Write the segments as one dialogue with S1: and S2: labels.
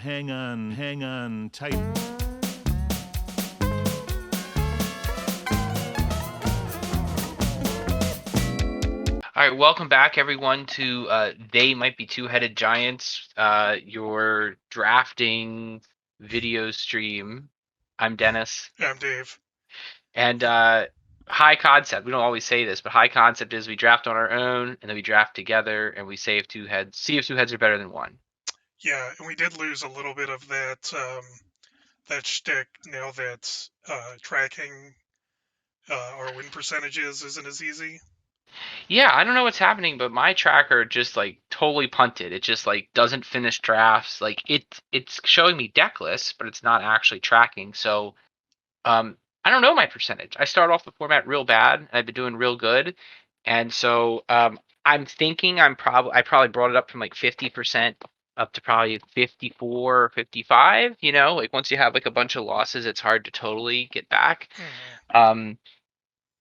S1: hang on tight.
S2: All right, welcome back, everyone, to They Might Be Two-Headed Giants, your drafting video stream. I'm Dennis.
S3: Yeah, I'm Dave.
S2: And high concept, we don't always say this, but high concept is we draft on our own, and then we draft together, and we see if two heads are better than one.
S3: Yeah, and we did lose a little bit of that shtick now that tracking our win percentages isn't as easy.
S2: Yeah, I don't know what's happening, but my tracker just like totally punted. It just like doesn't finish drafts. Like it's showing me deck lists, but it's not actually tracking. So I don't know my percentage. I start off the format real bad, and I've been doing real good, and so I'm thinking I probably brought it up from like 50% up to probably 54 or 55. You know, like once you have like a bunch of losses, it's hard to totally get back.
S3: Hmm.
S2: Um,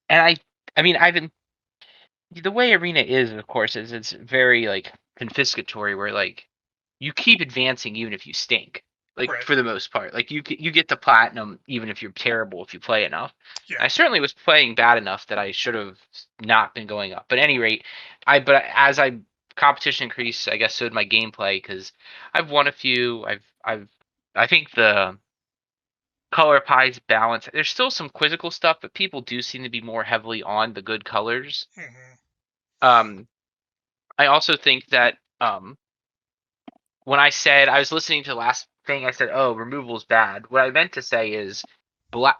S2: and I mean, I've been the way Arena is, of course, is it's very like confiscatory, where like you keep advancing even if you stink. Like
S3: Right.
S2: for the most part, like you get to platinum even if you're terrible if you play enough.
S3: Yeah.
S2: I certainly was playing bad enough that I should have not been going up. But at any rate, but as I competition increased, I guess so did my gameplay because I've won a few. I think the color pies balance. There's still some quizzical stuff, but people do seem to be more heavily on the good colors.
S3: Hmm.
S2: Um, I also think that when I said I was listening to the last thing, I said, "Oh, removal is bad." What I meant to say is black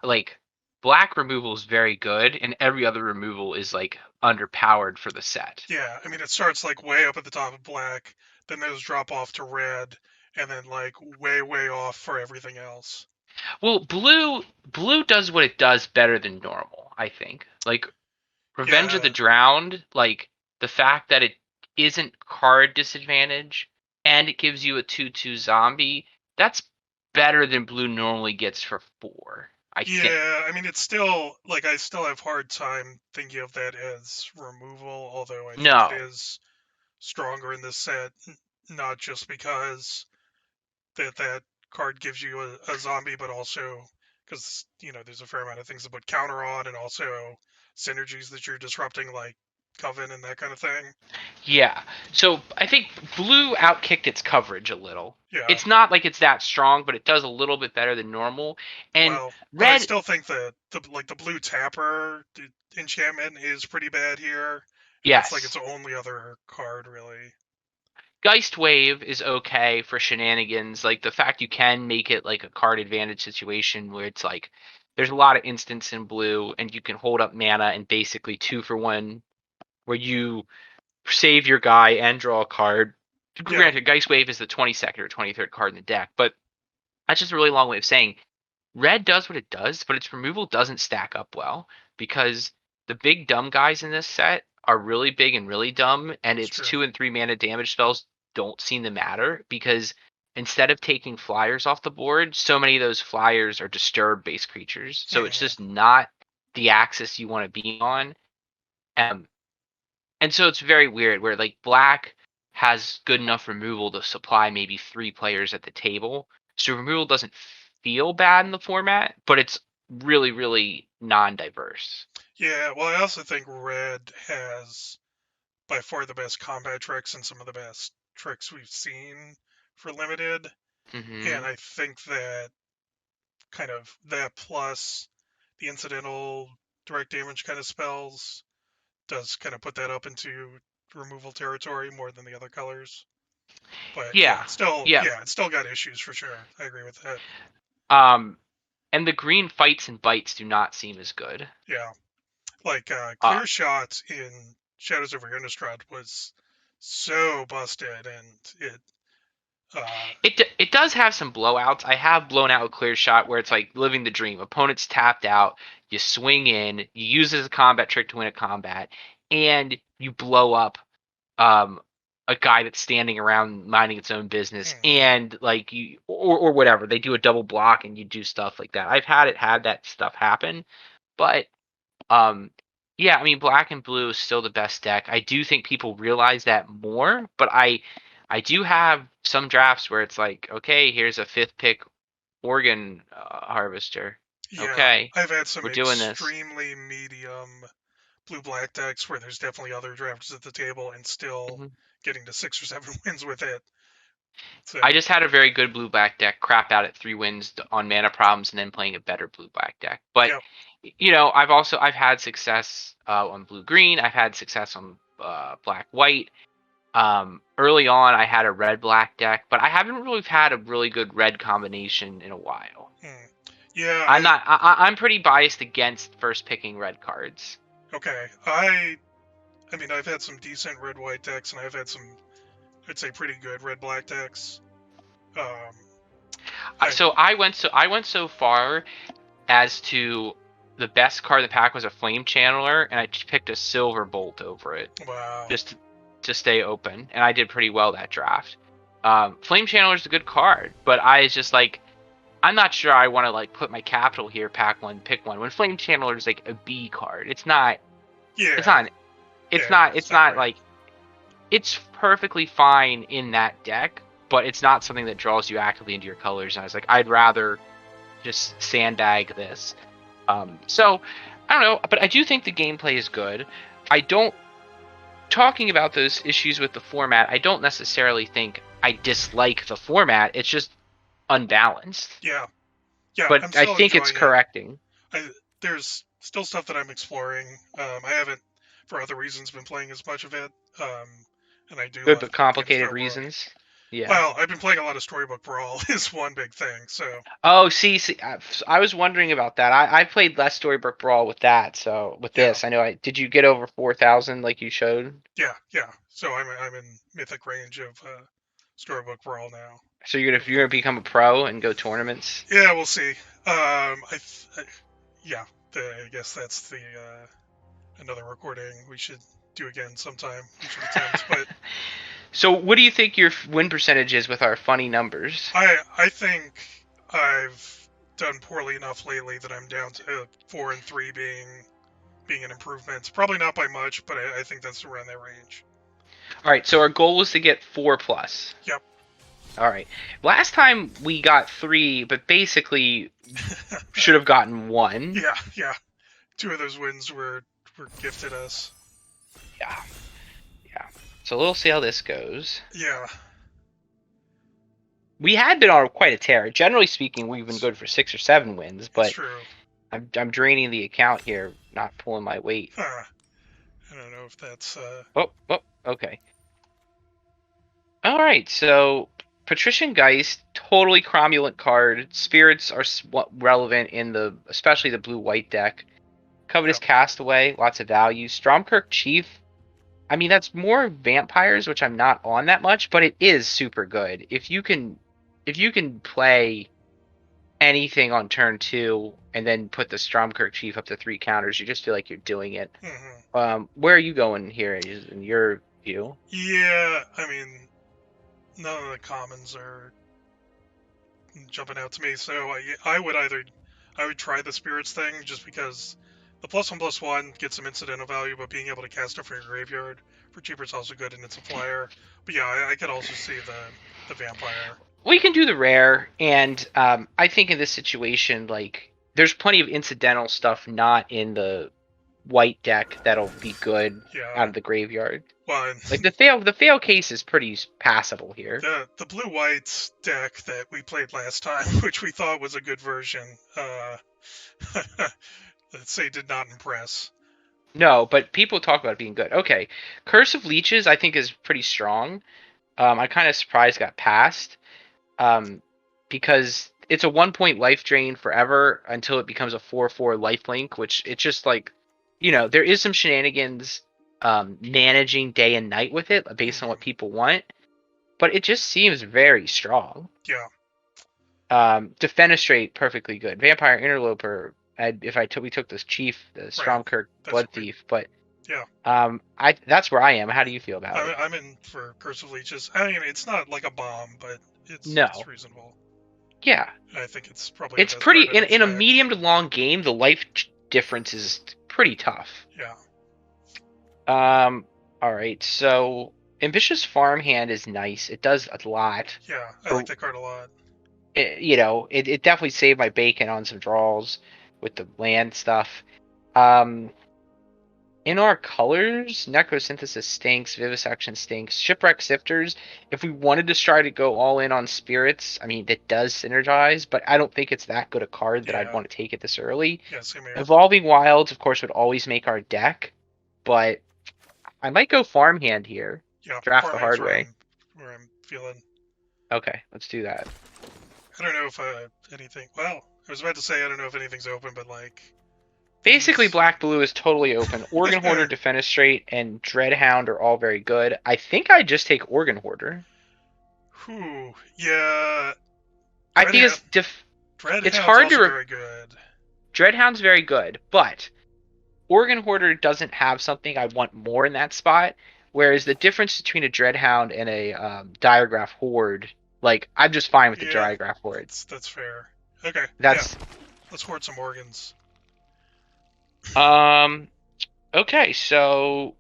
S2: removal is very good, and every other removal is like underpowered for the set.
S3: Yeah, I mean it starts like way up at the top of black, then those drop off to red, and then like way off for everything else.
S2: Well, blue does what it does better than normal, I think. Like Revenge of the
S3: Yeah.
S2: Drowned, like the fact that it isn't card disadvantage and it gives you a 2/2 zombie, that's better than blue normally gets for 4, I think.
S3: Yeah, I mean it's still like I still have hard time thinking of that as removal, although I think it
S2: No.
S3: is stronger in this set, not just because that card gives you a zombie, but also because there's a fair amount of things to put counter on, and also synergies that you're disrupting, like Coven and that kind of thing.
S2: Yeah. So I think blue outkicked its coverage a little.
S3: Yeah,
S2: It's not like it's that strong, but it does a little bit better than normal. And
S3: well, but I
S2: red,
S3: still think that the blue tapper enchantment is pretty bad here, and that's like its
S2: yes.
S3: only other card really.
S2: Geist Wave is okay for shenanigans. Like the fact you can make it like a card advantage situation where it's like there's a lot of instants in blue and you can hold up mana and basically 2 for 1 where you save your guy and draw a card.
S3: Yeah.
S2: Granted, Geist Wave is the 22nd or 23rd card in the deck, but that's just a really long way of saying red does what it does, but its removal doesn't stack up well because the big dumb guys in this set are really big and really dumb, and
S3: It's
S2: its
S3: true.
S2: 2 and 3 mana damage spells don't seem to matter because instead of taking flyers off the board, so many of those flyers are disturb based creatures. So it's
S3: Hmm.
S2: just not the axis you want to be on. Um, and so it's very weird where like black has good enough removal to supply maybe 3 players at the table. So removal doesn't feel bad in the format, but it's really, really non-diverse.
S3: Yeah, well, I also think red has by far the best combat tricks and some of the best tricks we've seen for limited. And
S2: Hmm.
S3: I think that kind of that plus the incidental direct damage kind of spells does kind of put that up into removal territory more than the other colors. But yeah,
S2: Yeah, yeah.
S3: it's still got issues for sure. I agree with that.
S2: Um, and the green fights and bites do not seem as good.
S3: Yeah, like
S2: Uh,
S3: clear shot in Shadows over Innistrad was so busted, and uh,
S2: it does have some blowouts. I have blown out a clear shot where it's like living the dream. Opponent's tapped out, you swing in, you use it as a combat trick to win a combat, and you blow up um a guy that's standing around minding its own business
S3: hmm,
S2: and like you or whatever. They do a double block and you do stuff like that. I've had that stuff happen, but um yeah, I mean black and blue is still the best deck. I do think people realize that more, but I do have some drafts where it's like, okay, here's a 5th pick organ harvester.
S3: Yeah,
S2: Okay,
S3: I've had some
S2: we're doing this.
S3: extremely medium blue-black decks where there's definitely other drafters at the table and still
S2: Mhm.
S3: getting to 6 or 7 wins with it. So
S2: I just had a very good blue-black deck, crap out at 3 wins on mana problems, and then playing a better blue-black deck. But
S3: yep.
S2: I've had success on blue-green. I've had success on black-white. Early on, I had a red-black deck, but I haven't really had a really good red combination in a while.
S3: Yeah,
S2: I'm pretty biased against first picking red cards.
S3: okay. I mean, I've had some decent red-white decks, and I've had some, I'd say, pretty good red-black decks.
S2: I went so far as to the best card in the pack was a Flame Channeler, and I picked a Silver Bolt over it
S3: Wow.
S2: just to stay open, and I did pretty well that draft. Flame Channeler is a good card, but I was just like, I'm not sure I want to like put my capital here, pack one, pick one. When Flame Channeler is like a B card, it's not.
S3: Yeah.
S2: It's not
S3: great.
S2: like it's perfectly fine in that deck, but it's not something that draws you actively into your colors. And I was like, I'd rather just sandbag this. So I don't know, but I do think the gameplay is good. I don't. Talking about those issues with the format, I don't necessarily think I dislike the format. It's just unbalanced.
S3: Yeah. Yeah,
S2: But
S3: I'm
S2: I
S3: still
S2: think it's
S3: enjoying
S2: correcting.
S3: there's still stuff that I'm exploring. I haven't, for other reasons, been playing as much of it. And I do
S2: Good
S3: love
S2: but complicated
S3: Innistrad World.
S2: reasons. Yeah.
S3: Well, I've been playing a lot of Storybook Brawl is one big thing. So
S2: Oh, see, I was wondering about that. I played less Storybook Brawl with that, so with
S3: yeah,
S2: this, I know did you get over 4,000 like you showed?
S3: yeah. So I'm in mythic range of Storybook Brawl now.
S2: So you're gonna become a pro and go tournaments?
S3: Yeah, we'll see. Yeah, I guess that's the another recording we should do again sometime. We should attempt, but
S2: So what do you think your win percentage is with our funny numbers?
S3: I think I've done poorly enough lately that I'm down to 4 and 3 being an improvement. Probably not by much, but I think that's around that range.
S2: All right, so our goal was to get 4+.
S3: Yep.
S2: All right. Last time we got 3, but basically should have gotten 1.
S3: Yeah. 2 of those wins were gifted us.
S2: Yeah. So we'll see how this goes.
S3: Yeah.
S2: We had been on quite a tear. Generally speaking, we've been good for 6 or 7 wins, but
S3: It's true.
S2: I'm draining the account here, not pulling my weight.
S3: I don't know if that's
S2: Oh, okay. All right, so Patrician Geist, totally cromulent card. Spirits are relevant in especially the blue-white deck. Covetous Castaway, lots of value. Stromkirk Chief, I mean, that's more vampires, which I'm not on that much, but it is super good. If you can play anything on turn 2 and then put the Stromkirk Chief up to 3 counters, you just feel like you're doing it.
S3: Mm-hmm.
S2: Where are you going here in your view?
S3: Yeah, I mean, none of the commons are jumping out to me, so I would try the spirits thing just because the +1/+1 gets some incidental value, but being able to cast it from your graveyard for cheaper is also good, and it's a flyer. But yeah, I could also see the vampire.
S2: We can do the rare, and I think in this situation, like, there's plenty of incidental stuff not in the white deck that'll be good out of the graveyard.
S3: Well,
S2: like the fail case is pretty passable here.
S3: The blue white deck that we played last time, which we thought was a good version, let's say did not impress.
S2: No, but people talk about it being good. Okay, Curse of Leeches I think is pretty strong. I'm kind of surprised it got passed, because it's a 1-point life drain forever until it becomes a 4/4 lifelink, which it's just like, there is some shenanigans managing day and night with it based on what people want, but it just seems very strong.
S3: Yeah.
S2: Defenestrate, perfectly good. Vampire Interloper, we took this Chief, the Stromkirk Blood Thief, but
S3: yeah.
S2: That's where I am. How do you feel about it?
S3: I'm in for Curse of Leeches. I mean, it's not like a bomb, but it's reasonable.
S2: Yeah.
S3: I think it's probably
S2: pretty in a medium to long game. The life difference is pretty tough.
S3: Yeah.
S2: All right. So Ambitious Farmhand is nice. It does a lot.
S3: Yeah, I like that card a lot.
S2: It definitely saved my bacon on some draws with the land stuff. In our colors, Necrosynthesis stinks, Vivisection stinks, Shipwreck Sifters. If we wanted to try to go all in on spirits, I mean, that does synergize, but I don't think it's that good a card that I'd
S3: Yeah.
S2: want to take it this early.
S3: Yeah, same here.
S2: Evolving Wilds, of course, would always make our deck, but I might go Farmhand here.
S3: Yeah,
S2: Draft the
S3: Farmhand's
S2: hard way.
S3: where I'm feeling.
S2: Okay, let's do that.
S3: I don't know if anything. Well, I was about to say I don't know if anything's open, but like.
S2: Basically,
S3: these-
S2: Black Blue is totally open. Organ Hoarder, Defenestrate, and Dreadhound are all very good. I think I'd just take Organ Hoarder.
S3: Whew. Yeah.
S2: I think it's
S3: Dreadhound's
S2: hard to
S3: also very good.
S2: Dreadhound's very good, but Organ Hoarder doesn't have something I want more in that spot. Whereas the difference between a Dreadhound and a Diregraf Horde, like I'm just fine with the
S3: Yeah.
S2: Diregraf Horde.
S3: That's fair. Okay.
S2: That's
S3: Yeah. Let's hoard some organs.
S2: Okay, so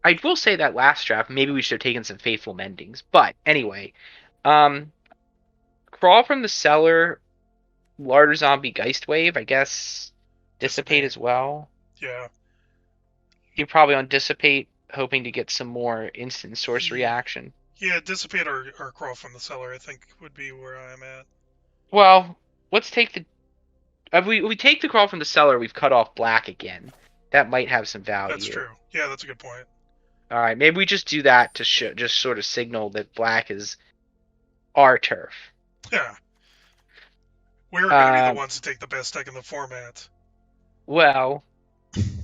S2: I will say that last draft, maybe we should have taken some Faithful Mendings. But anyway, Crawl from the Cellar, Larder Zombie Geist Wave, I guess Dissipate as well.
S3: Yeah.
S2: You're probably on Dissipate, hoping to get some more instant sorcery action.
S3: Yeah, Dissipate or Crawl from the Cellar, I think, would be where I'm at.
S2: Well, let's take the... we take the Crawl from the Cellar, we've cut off black again. That might have some value.
S3: That's true. Yeah, that's a good point.
S2: All right, maybe we just do that to just sort of signal that black is our turf.
S3: Yeah. We're going to be the ones to take the best deck in the format.
S2: Well,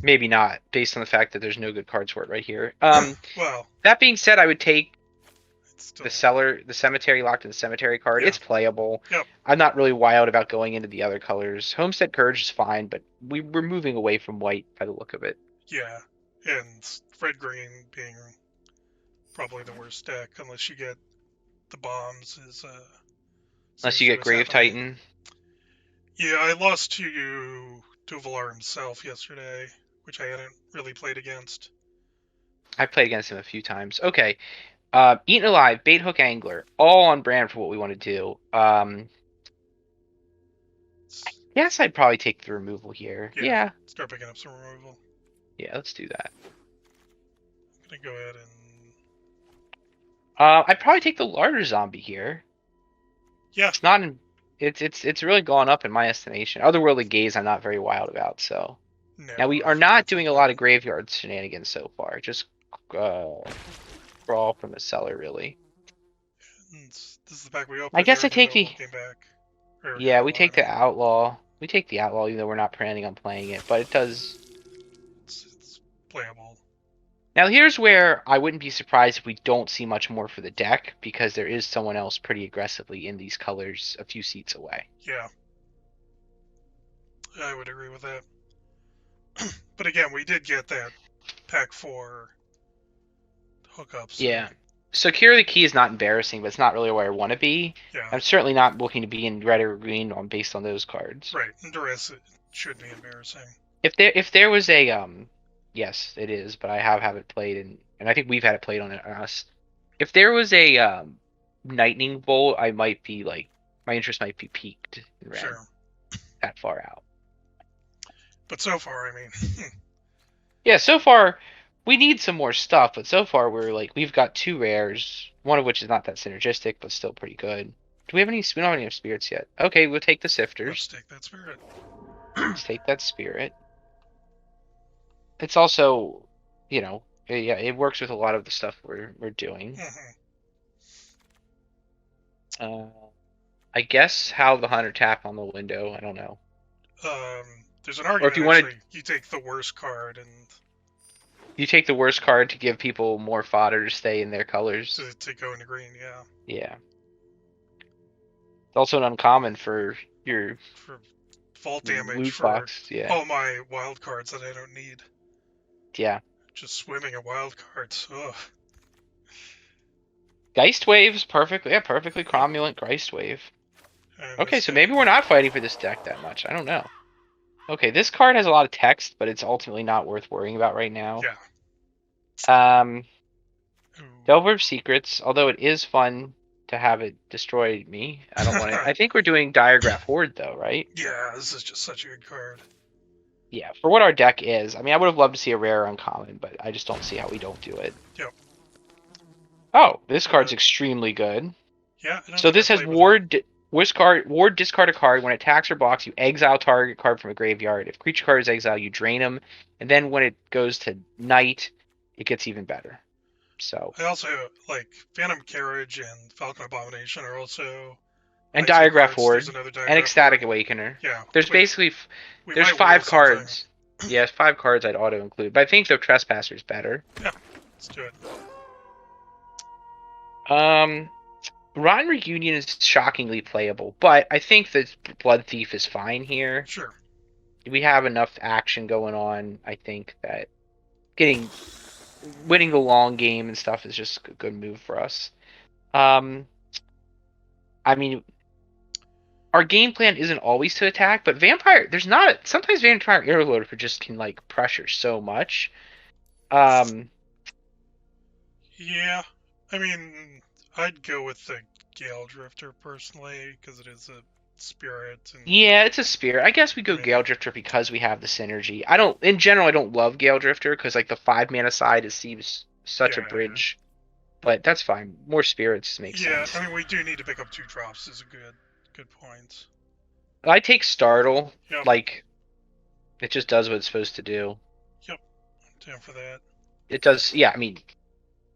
S2: maybe not, based on the fact that there's no good cards for it right here.
S3: Well,
S2: that being said, I would take
S3: still...
S2: the Cemetery, Locked in the Cemetery card.
S3: Yeah.
S2: It's playable.
S3: Yep.
S2: I'm not really wild about going into the other colors. Homestead Courage is fine, but we're moving away from white by the look of it.
S3: Yeah, and red-green being probably the worst deck, unless you get the bombs.
S2: Unless you get Grave Titan.
S3: Yeah, I lost to Valar himself yesterday, which I hadn't really played against.
S2: I played against him a few times. Okay. Eaten Alive, Bait Hook Angler, all on brand for what we want to do. Yes, I'd probably take the removal here. Yeah.
S3: Start picking up some removal.
S2: Yeah, let's do that.
S3: I'm gonna go ahead and...
S2: I'd probably take the Larder Zombie here.
S3: Yeah.
S2: It's not in... It's really gone up in my estimation. Otherworldly Gaze I'm not very wild about, so...
S3: No,
S2: now, we are not doing a lot of graveyard shenanigans so far. Just Crawl from the Cellar, really.
S3: This is the pack we opened.
S2: I guess I take the...
S3: Back.
S2: Yeah, we take the Outlaw. We take the Outlaw, even though we're not planning on playing it, but it does...
S3: It's playable.
S2: Now, here's where I wouldn't be surprised if we don't see much more for the deck, because there is someone else pretty aggressively in these colors a few seats away.
S3: Yeah. I would agree with that. But again, we did get that pack 4 hookups.
S2: Yeah. Secure the Key is not embarrassing, but it's not really where I want to be.
S3: Yeah.
S2: I'm certainly not looking to be in red or green based on those cards.
S3: Right. And Duress should be embarrassing.
S2: If there was a yes, it is, but I have it played and I think we've had it played on us. If there was a Lightning Bolt, I might be like my interest might be peaked in red.
S3: Sure.
S2: That far out.
S3: But so far, I mean,
S2: yeah, so far we need some more stuff, but so far we've got 2 rares, one of which is not that synergistic, but still pretty good. Do we have any? We don't have any spirits yet. Okay, we'll take the Sifters.
S3: let's take that spirit.
S2: Let's take that Spirit. It's also, yeah, it works with a lot of the stuff we're doing.
S3: Mm-hmm.
S2: I guess how the Hunter tap on the window. I don't know.
S3: There's an argument.
S2: Or if you wanted,
S3: you take the worst card and
S2: you take the worst card to give people more fodder to stay in their colors.
S3: To go into green, yeah.
S2: Yeah. It's also an uncommon for your
S3: vault damage
S2: loot
S3: for
S2: box, yeah.
S3: all my wild cards that I don't need.
S2: Yeah.
S3: Just swimming in wild cards. Ugh.
S2: Geist Wave is perfectly cromulent Geist Wave.
S3: And
S2: Okay, so maybe we're not fighting for this deck that much. I don't know. Okay, this card has a lot of text, but it's ultimately not worth worrying about right now.
S3: Yeah. Ooh.
S2: Delver of Secrets, although it is fun to have it destroy me. I don't want to. I think we're doing Diregraf Horde though, right?
S3: Yeah, this is just such a good card.
S2: Yeah, for what our deck is. I mean, I would have loved to see a rare uncommon, but I just don't see how we don't do it.
S3: Yep.
S2: Oh, this card's extremely good.
S3: Yeah. I don't
S2: So
S3: think I
S2: this has
S3: played with it.
S2: Ward, discard a card. When it attacks or blocks, you exile target card from a graveyard. If creature card is exiled, you drain them. And then when it goes to night, it gets even better. So.
S3: I also like Phantom Carriage and Falcon Abomination are also
S2: And
S3: nice
S2: Diregraf
S3: cards.
S2: Horde.
S3: There's another
S2: And
S3: Diregraf
S2: Ecstatic
S3: Horde.
S2: Awakener.
S3: Yeah.
S2: There's basically
S3: we
S2: there's
S3: might
S2: 5
S3: wheel something.
S2: cards. Yeah, 5 cards I'd auto include. But I think the Trespasser's better.
S3: Yeah. Let's do it.
S2: Rotten Reunion is shockingly playable, but I think that Blood Thief is fine here.
S3: Sure.
S2: We have enough action going on. I think that winning the long game and stuff is just a good move for us. I mean, our game plan isn't always to attack, but sometimes Vampire Airloader just can like pressure so much.
S3: Yeah. I mean, I'd go with the Gale Drifter personally because it is a spirit. And
S2: Yeah, it's a spirit. I guess we go Gale Drifter because we have the synergy. In general, I don't love Gale Drifter because like the 5-mana side seems such a bridge, but that's fine. More spirits makes sense.
S3: Yeah, I mean, we do need to pick up 2 drops. Is a good point.
S2: I take Startle.
S3: Yep.
S2: Like, it just does what it's supposed to do.
S3: Yep, I'm down for that.
S2: It does. Yeah, I mean,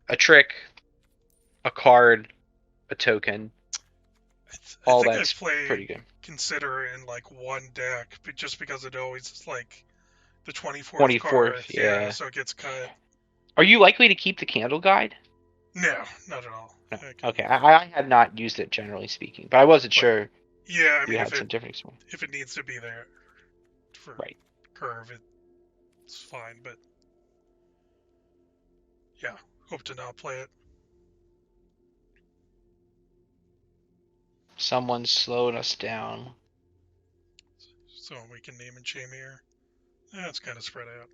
S2: a trick, a card, a token. All that's pretty good.
S3: Consider in like one deck, but just because it always is like the 24th
S2: 24th,
S3: card.
S2: yeah.
S3: So it gets cut.
S2: Are you likely to keep the Candle Guide?
S3: No, not at all.
S2: No. Okay, I had not used it generally speaking, but I wasn't sure.
S3: Yeah, I mean,
S2: had some different experience.
S3: If it needs to be there for curve, it's fine. But yeah, hope to not play it.
S2: Someone's slowed us down.
S3: So we can name and shame here. It's kind of spread out.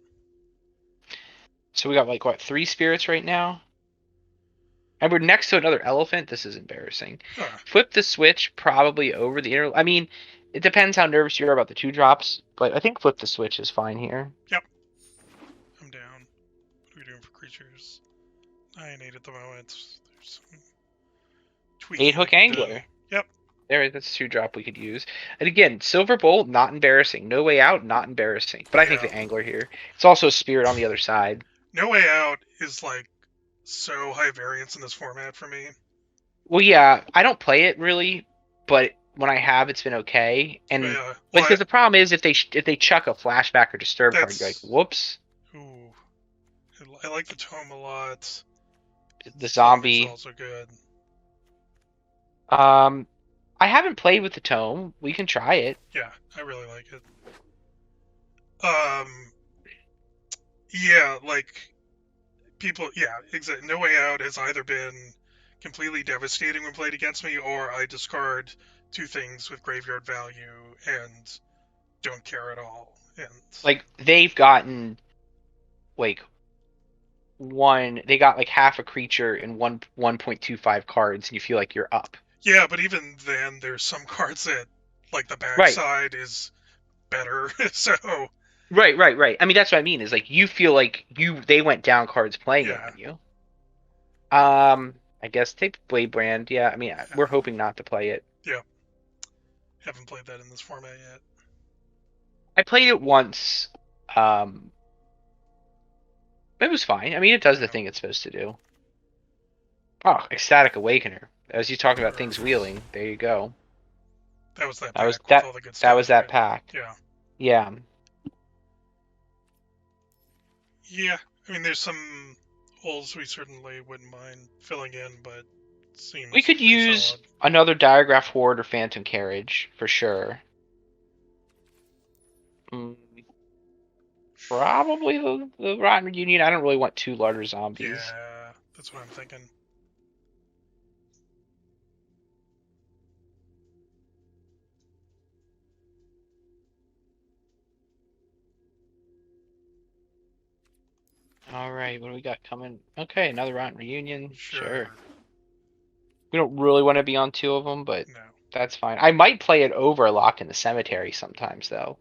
S2: So we got like what, 3 spirits right now? And we're next to another elephant. This is embarrassing. Flip the switch probably over the inner. I mean, it depends how nervous you are about the 2 drops, but I think flip the switch is fine here.
S3: Yep. I'm down. What are we doing for creatures? 9-8 at the moment. There's some tweaking.
S2: 8-hook angler.
S3: Yep.
S2: That's 2 drop we could use. And again, Silver Bolt, not embarrassing. No Way Out, not embarrassing. But I think the angler here. It's also a spirit on the other side.
S3: No Way Out is like so high variance in this format for me.
S2: Well, yeah, I don't play it really, but when I have, it's been okay. And because the problem is if they chuck a flashback or disturb card, you're like, whoops.
S3: Ooh, I like the tome a lot.
S2: The zombie
S3: is also good.
S2: I haven't played with the tome. We can try it.
S3: Yeah, I really like it. Yeah, like people. Yeah, exactly. No Way Out has either been completely devastating when played against me, or I discard 2 things with graveyard value and don't care at all. And
S2: like they've gotten like they got like half a creature in 1.25 cards, and you feel like you're up.
S3: Yeah, but even then, there's some cards that like the backside is better. So
S2: Right. I mean, that's what I mean. Is like you feel like they went down cards playing it on you. I guess take Blade Brand. Yeah, I mean, we're hoping not to play it.
S3: Yeah. Haven't played that in this format yet.
S2: I played it once. It was fine. I mean, it does the thing it's supposed to do. Oh, Ecstatic Awakener. As you talk about things wheeling, there you go.
S3: That was that pack with all the good stuff.
S2: That was that pack.
S3: Yeah.
S2: Yeah.
S3: Yeah. I mean, there's some holes we certainly wouldn't mind filling in, but it seems
S2: we could use
S3: solid.
S2: Another Diregraf Horde or Phantom Carriage for sure. Probably the Rotten Reunion. I don't really want 2 larger zombies.
S3: Yeah, that's what I'm thinking.
S2: All right, what do we got coming? Okay, another round reunion.
S3: Sure.
S2: We don't really want to be on 2 of them, but
S3: No.
S2: that's fine. I might play it Overlock in the cemetery sometimes, though.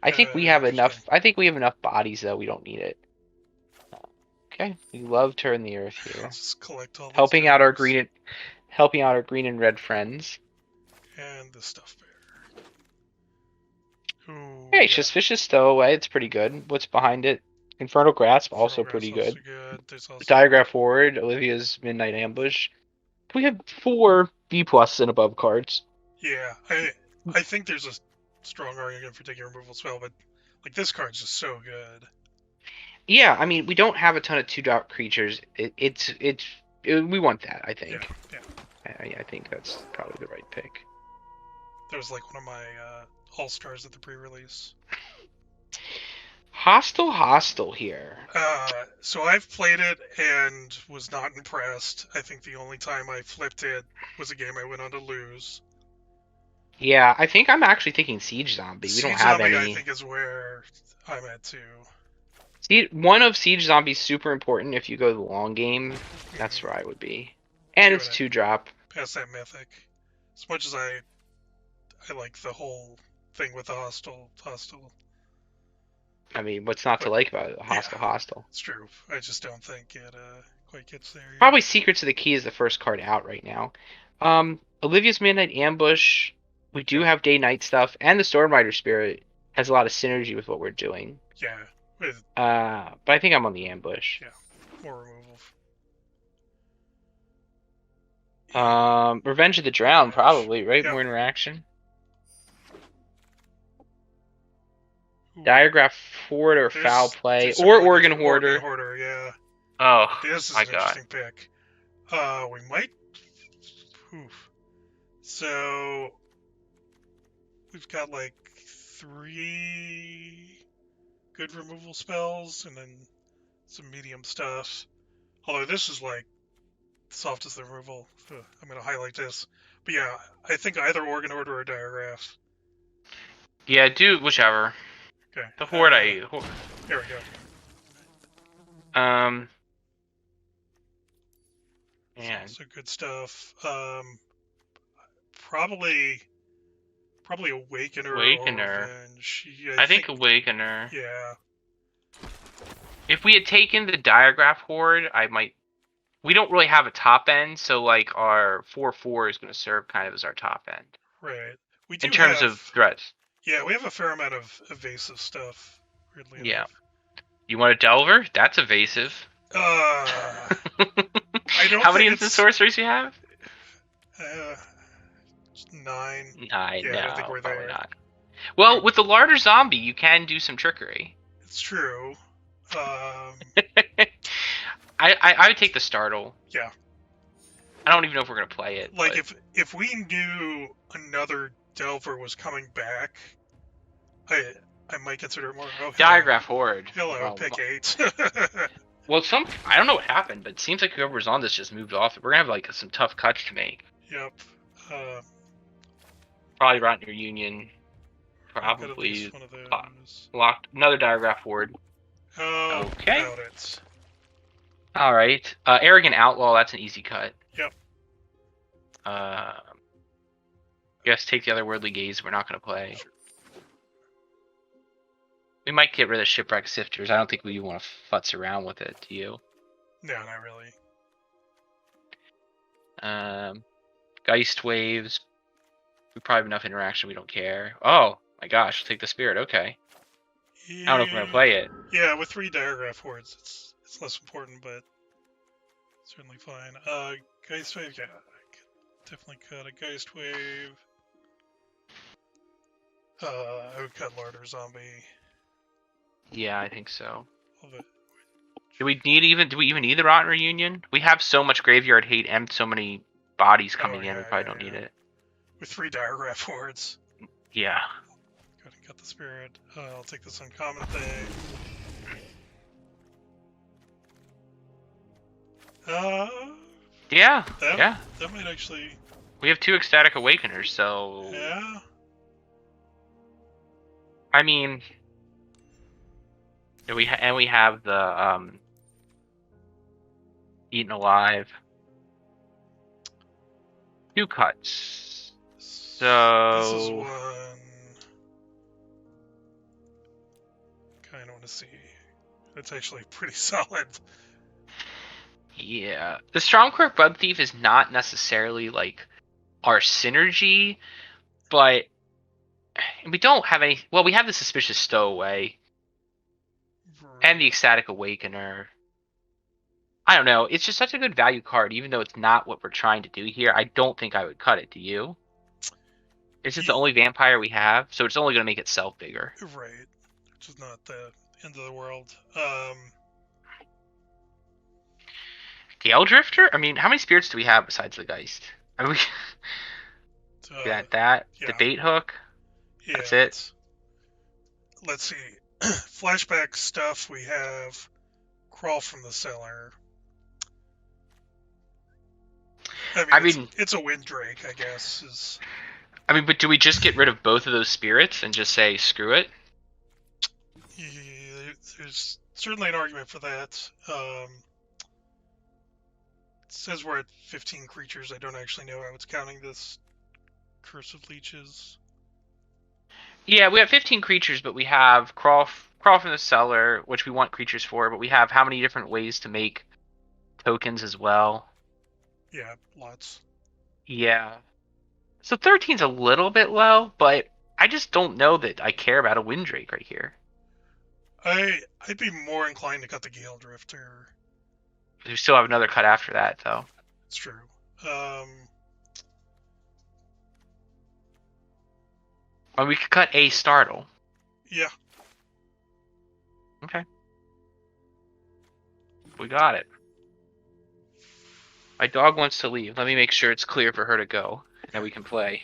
S2: I think we have
S3: Interesting.
S2: enough. I think we have enough bodies, though. We don't need it. Okay, we love Turn the Earth here.
S3: Just collect all these
S2: Helping out our
S3: things.
S2: green and red friends.
S3: And the stuff bear. Ooh,
S2: Hey,
S3: yeah.
S2: Suspicious Stowaway. It's pretty good. What's behind it? Infernal Grasp, also
S3: Infernal
S2: pretty
S3: Grasp
S2: good.
S3: also good. There's also
S2: Diregraf Forward, Olivia's Midnight Ambush. We have 4 B+ and above cards.
S3: Yeah, I think there's a strong argument for taking removal spell, but like this card's just so good.
S2: Yeah, I mean, we don't have a ton of 2-drop creatures. We want that, I think.
S3: Yeah.
S2: I think that's probably the right pick.
S3: That was like one of my all-stars at the pre-release.
S2: Hostile here.
S3: So I've played it and was not impressed. I think the only time I flipped it was a game I went on to lose.
S2: Yeah, I think I'm actually thinking Siege Zombie. We don't
S3: Siege
S2: have
S3: Zombie,
S2: any.
S3: I think, is where I'm at too.
S2: One of Siege Zombie's super important if you go the long game. That's where I would be. And it's 2-drop.
S3: Past that mythic. As much as I like the whole thing with the hostile.
S2: I mean, what's not to like about it? Hostile.
S3: It's true. I just don't think it quite gets there yet.
S2: Probably Secrets of the Key is the first card out right now. Olivia's Midnight Ambush. We do have day-night stuff, and the Stormrider Spirit has a lot of synergy with what we're doing.
S3: Yeah.
S2: But I think I'm on the ambush.
S3: Yeah. More removal.
S2: Revenge of the Drowned, probably, right?
S3: Yep.
S2: More interaction.
S3: Ooh.
S2: Diregraf Forward or Foul Play, or Organ Hoarder.
S3: Organ Hoarder, yeah.
S2: Oh,
S3: this is
S2: my
S3: an
S2: God.
S3: interesting pick. We might. Oof. So we've got like 3 good removal spells, and then some medium stuff. Although this is like soft as the removal. I'm gonna highlight this. But yeah, I think either Organ Hoarder or Diregraf.
S2: Yeah, do whichever.
S3: Okay.
S2: The Horde,
S3: There we go.
S2: Man.
S3: So good stuff. Probably Awakener. Or Revenge. Yeah,
S2: I think Awakener.
S3: Yeah.
S2: If we had taken the Diregraf Horde, I might. We don't really have a top end, so like our 4/4 is going to serve kind of as our top end.
S3: Right. We do
S2: in terms of threats.
S3: Yeah, we have a fair amount of evasive stuff. Weirdly enough.
S2: You want a Delver? That's evasive.
S3: I don't.
S2: How many instant sorceries you have?
S3: 9.
S2: I
S3: don't think we're
S2: probably
S3: there.
S2: not. Well, with the larger zombie, you can do some trickery.
S3: It's true.
S2: I would take the Startle.
S3: Yeah.
S2: I don't even know if we're gonna play it.
S3: Like if we knew another Delver was coming back, I might consider it more.
S2: Diregraf Horde.
S3: Hello, pick 8.
S2: Well, I don't know what happened, but it seems like whoever was on this just moved off. We're gonna have like some tough cuts to make.
S3: Yep.
S2: Probably Rotten Your Union. Probably
S3: one of those.
S2: Locked another Diregraf Horde.
S3: Oh,
S2: okay.
S3: Doubt it.
S2: All right. Arrogant Outlaw. That's an easy cut.
S3: Yep.
S2: Guess take the other Worldly Gaze. We're not gonna play.
S3: Sure.
S2: We might get rid of Shipwreck Sifters. I don't think we want to futz around with it. Do you?
S3: No, not really.
S2: Geist Waves. We probably have enough interaction. We don't care. Oh my gosh! Take the Spirit. Okay.
S3: Yeah,
S2: I don't know if we're gonna play it.
S3: Yeah, with 3 Diregraf Hordes, it's less important, but certainly fine. Geist Wave. Yeah, I could definitely cut a Geist Wave. I would cut Larder Zombie.
S2: Yeah, I think so.
S3: Love it.
S2: Do we even need the Rotten Reunion? We have so much graveyard hate and so many bodies coming in. We probably don't need it.
S3: With 3 Diregraf Hordes.
S2: Yeah.
S3: Go ahead and cut the Spirit. I'll take this uncommon thing.
S2: Yeah.
S3: That might actually.
S2: We have 2 Ecstatic Awakeners, so.
S3: Yeah.
S2: I mean. We have the Eaten alive. 2 cuts. So
S3: this is one. Kind of want to see. That's actually pretty solid.
S2: yeah, the Stromquirk Bud Thief is not necessarily like our synergy, but we don't have any. Well, we have the Suspicious Stowaway and the Ecstatic Awakener. I don't know. It's just such a good value card, even though it's not what we're trying to do here. I don't think I would cut it. Do you? It's just the only vampire we have, so it's only going to make itself bigger.
S3: Right. Which is not the end of the world.
S2: Gale Drifter? I mean, how many spirits do we have besides the Geist? I mean,
S3: Yeah.
S2: the bait hook.
S3: Yeah,
S2: That's it.
S3: Let's see. Flashback stuff we have. Crawl from the Cellar. I mean, it's a Windrake, I guess.
S2: I mean, but do we just get rid of both of those spirits and just say screw it?
S3: Yeah, there's certainly an argument for that. It says we're at 15 creatures. I don't actually know how it's counting this Curse of Leeches.
S2: Yeah, we have 15 creatures, but we have crawl from the cellar, which we want creatures for, but we have how many different ways to make tokens as well?
S3: Yeah, lots.
S2: Yeah. So 13's a little bit low, but I just don't know that I care about a Windrake right here.
S3: I'd be more inclined to cut the Gale Drifter.
S2: We still have another cut after that, though.
S3: It's true.
S2: Or we could cut a Startle.
S3: Yeah.
S2: Okay. We got it. My dog wants to leave. Let me make sure it's clear for her to go, and then we can play.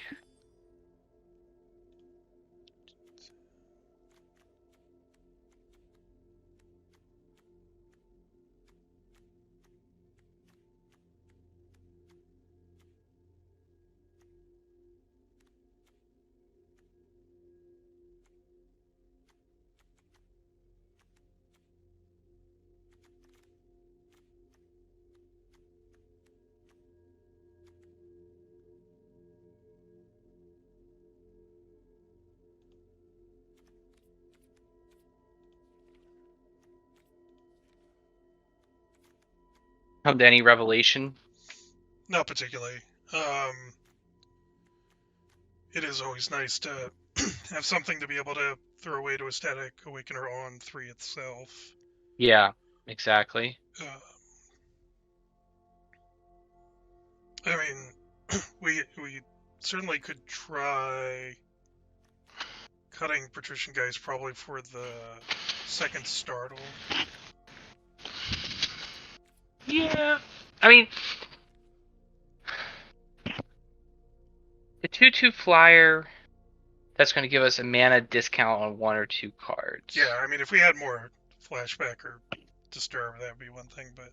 S2: Come to any revelation?
S3: Not particularly. It is always nice to have something to be able to throw away to a Static Awakener on 3 itself.
S2: Yeah, exactly.
S3: I mean, we certainly could try cutting Patrician Geist probably for the second Startle.
S2: Yeah. I mean, the 2/2 flyer, that's going to give us a mana discount on 1 or 2 cards.
S3: Yeah, I mean, if we had more Flashback or Disturb, that would be one thing, but...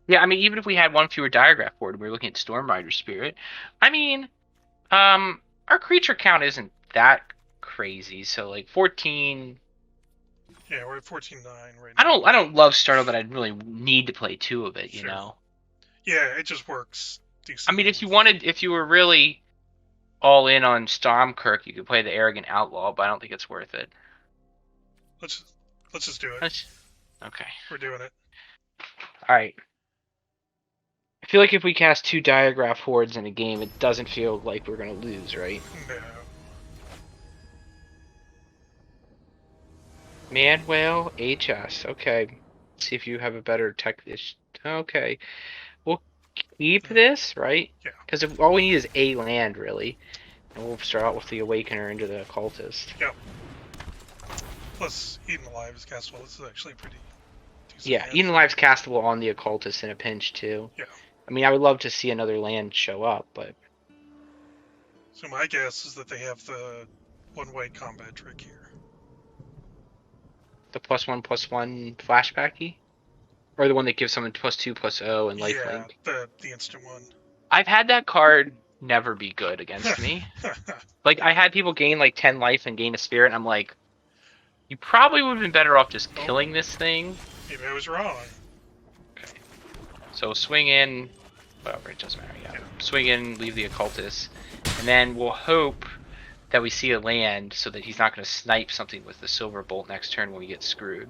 S2: Yeah, I mean, even if we had 1 fewer Diregraf board and we were looking at Stormrider Spirit, I mean, our creature count isn't that crazy, so like 14...
S3: Yeah, we're at 14-9 right now.
S2: I don't love Startle, but I really need to play 2 of it, you know?
S3: Yeah, it just works decently.
S2: I mean, if you were really all in on Stormkirk, you could play the Arrogant Outlaw, but I don't think it's worth it.
S3: Let's just do it.
S2: Okay.
S3: We're doing it.
S2: Alright. I feel like if we cast 2 Diregraf hordes in a game, it doesn't feel like we're going to lose, right?
S3: No.
S2: Manwhale, HS. Okay. Let's see if you have a better tech. Okay. We'll keep this, right?
S3: Yeah.
S2: Because all we need is a land, really. And we'll start out with the Awakener into the Occultist.
S3: Yep. Plus, Eaten Alive is castable. This is actually pretty decent.
S2: Yeah,
S3: hand.
S2: Eaten Alive's castable on the Occultist in a pinch, too.
S3: Yeah.
S2: I mean, I would love to see another land show up, but...
S3: So my guess is that they have the 1-white combat trick here.
S2: The +1/+1 flashbacky? Or the one that gives someone +2/+0 and lifelink?
S3: Yeah, the instant one.
S2: I've had that card never be good against me. Like, I had people gain like 10 life and gain a spirit, and I'm like, you probably would have been better off just killing this thing.
S3: Maybe I was wrong.
S2: Okay. So swing in, whatever, it doesn't matter. Yeah, swing in, leave the occultist, and then we'll hope that we see a land so that he's not going to snipe something with the silver bolt next turn when we get screwed.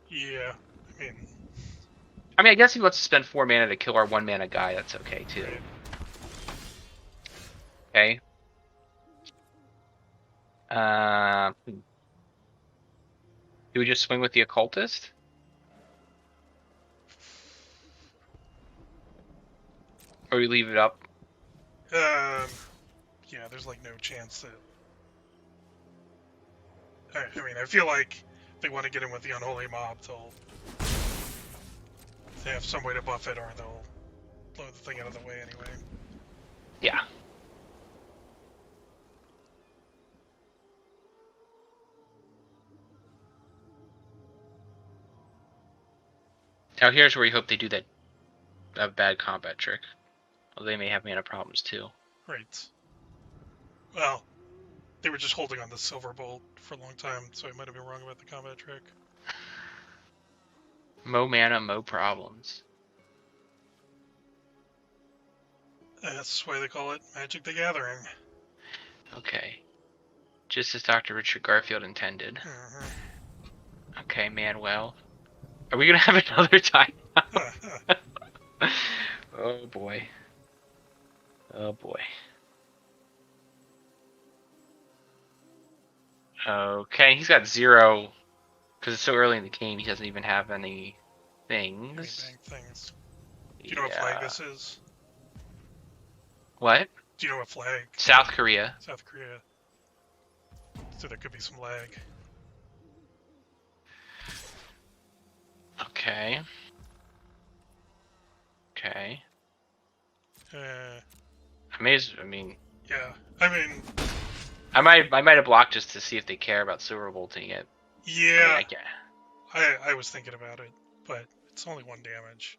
S3: Yeah,
S2: I mean, I guess if he wants to spend 4 mana to kill our 1 mana guy, that's okay too.
S3: right.
S2: Okay. Do we just swing with the occultist? Or we leave it up?
S3: Yeah, there's like no chance that. I mean, I feel like if they want to get him with the unholy mob, they have some way to buff it, or they'll blow the thing out of the way anyway.
S2: Yeah. Now here's where we hope they do that bad combat trick. Well, they may have mana problems too.
S3: Right. Well, they were just holding on the silver bolt for a long time, so I might have been wrong about the combat trick.
S2: Mo mana, mo problems.
S3: That's why they call it Magic the Gathering.
S2: Okay. Just as Dr. Richard Garfield intended.
S3: Mm-hmm.
S2: Okay, Manuel. Are we gonna have another time? Oh boy. Oh boy. Okay, he's got 0 because it's so early in the game. He doesn't even have any things.
S3: Things. Do you know what flag this is?
S2: What?
S3: Do you know what flag?
S2: South Korea.
S3: South Korea. So there could be some lag.
S2: Okay. Okay. I mean,
S3: Yeah. I mean.
S2: I might have blocked just to see if they care about silver bolting it.
S3: Yeah.
S2: I mean,
S3: I was thinking about it, but it's only 1 damage.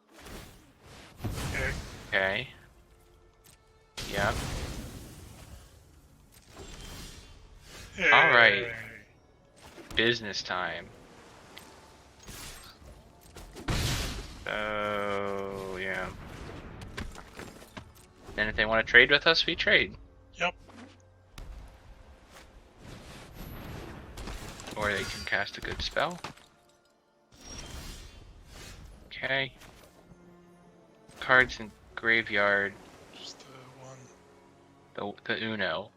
S3: Okay.
S2: Okay. Yeah.
S3: Hey.
S2: All right. Business time. Oh, yeah. And if they want to trade with us, we trade.
S3: Yep.
S2: Or they can cast a good spell. Okay. Cards in graveyard.
S3: Just the one.
S2: The Uno.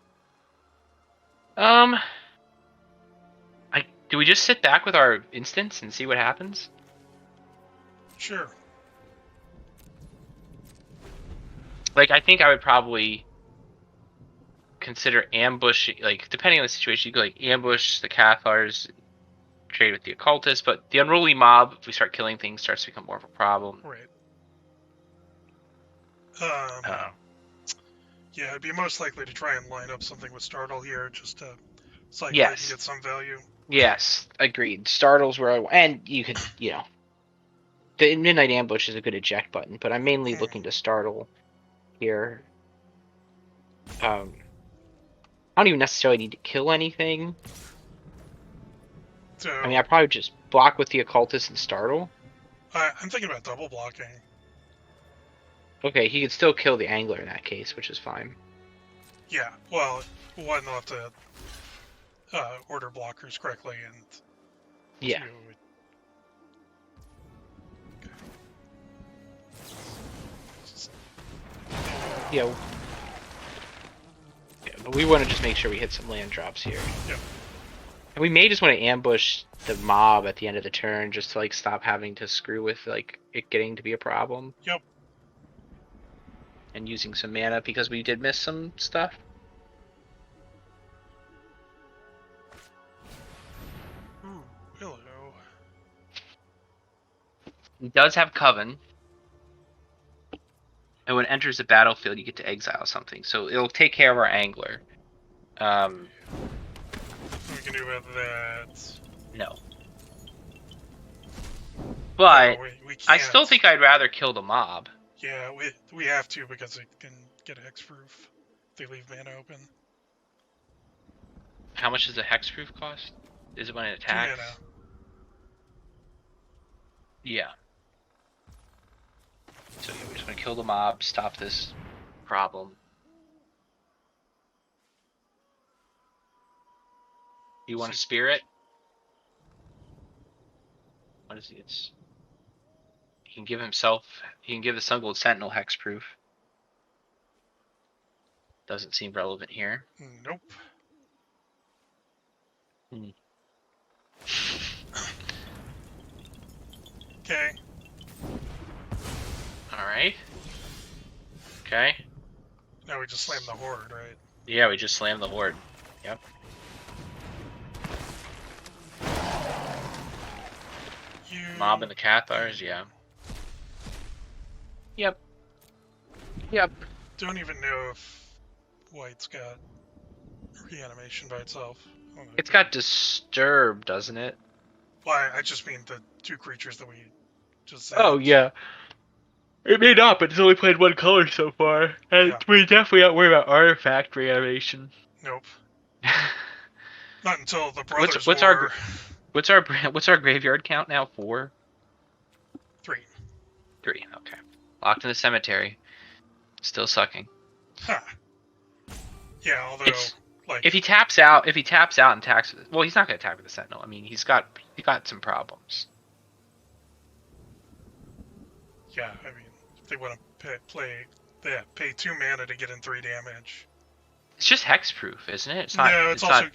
S2: Do we just sit back with our instants and see what happens?
S3: Sure.
S2: Like, I think I would probably consider ambush, like, depending on the situation, you could, like, ambush the Cathars, trade with the occultist, but the unruly mob, if we start killing things, starts to become more of a problem.
S3: Right. Yeah, I'd be most likely to try and line up something with Startle here, just to cycle it and get some value.
S2: Yes, agreed. Startle's where and you could, the Midnight Ambush is a good eject button, but I'm mainly looking to Startle here. I don't even necessarily need to kill anything.
S3: So,
S2: I mean, I probably just block with the occultist and Startle.
S3: I'm thinking about double blocking.
S2: Okay, he could still kill the Angler in that case, which is fine.
S3: Yeah, well, one, they'll have to order blockers correctly, and
S2: yeah. Yeah, but we want to just make sure we hit some land drops here.
S3: Yep.
S2: And we may just want to ambush the mob at the end of the turn just to, like, stop having to screw with, like, it getting to be a problem.
S3: Yep.
S2: And using some mana because we did miss some stuff.
S3: Ooh, hello.
S2: He does have Coven. And when it enters the battlefield, you get to exile something. So it'll take care of our Angler.
S3: What we can do about that?
S2: No. But
S3: no, we
S2: I
S3: can't.
S2: still think I'd rather kill the mob.
S3: Yeah, we have to because it can get hexproof if they leave mana open.
S2: How much does the hexproof cost? Is it when it attacks?
S3: 2 mana.
S2: Yeah. So yeah, we just want to kill the mob, stop this problem. You want to spirit? What is he? It's he can give himself. He can give the Sun Gold Sentinel hexproof. Doesn't seem relevant here.
S3: Nope.
S2: Hmm.
S3: Okay.
S2: All right. Okay.
S3: Now we just slam the horde, right?
S2: Yeah, we just slammed the horde. Yep.
S3: You
S2: Mob and the Cathars. Yeah. Yep. Yep.
S3: don't even know if white's got reanimation by itself. Oh, no,
S2: It's got disturbed, doesn't it?
S3: Well, I just mean the 2 creatures that we just said.
S2: Oh yeah. It may not, but it's only played one color so far, and
S3: Yeah.
S2: we're definitely not worried about artifact reanimation.
S3: Nope. Not until the
S2: what's
S3: Brothers
S2: our
S3: War.
S2: what's our graveyard count now? 4?
S3: 3.
S2: 3. Okay. Locked in the cemetery. Still sucking.
S3: Huh. Yeah, although
S2: It's-
S3: like
S2: If he taps out and attacks, well, he's not going to attack with the Sentinel. I mean, he got some problems.
S3: yeah, I mean if they want to pay 2 mana to get in 3 damage.
S2: It's just hexproof, isn't it? It's not.
S3: No, it's also
S2: not,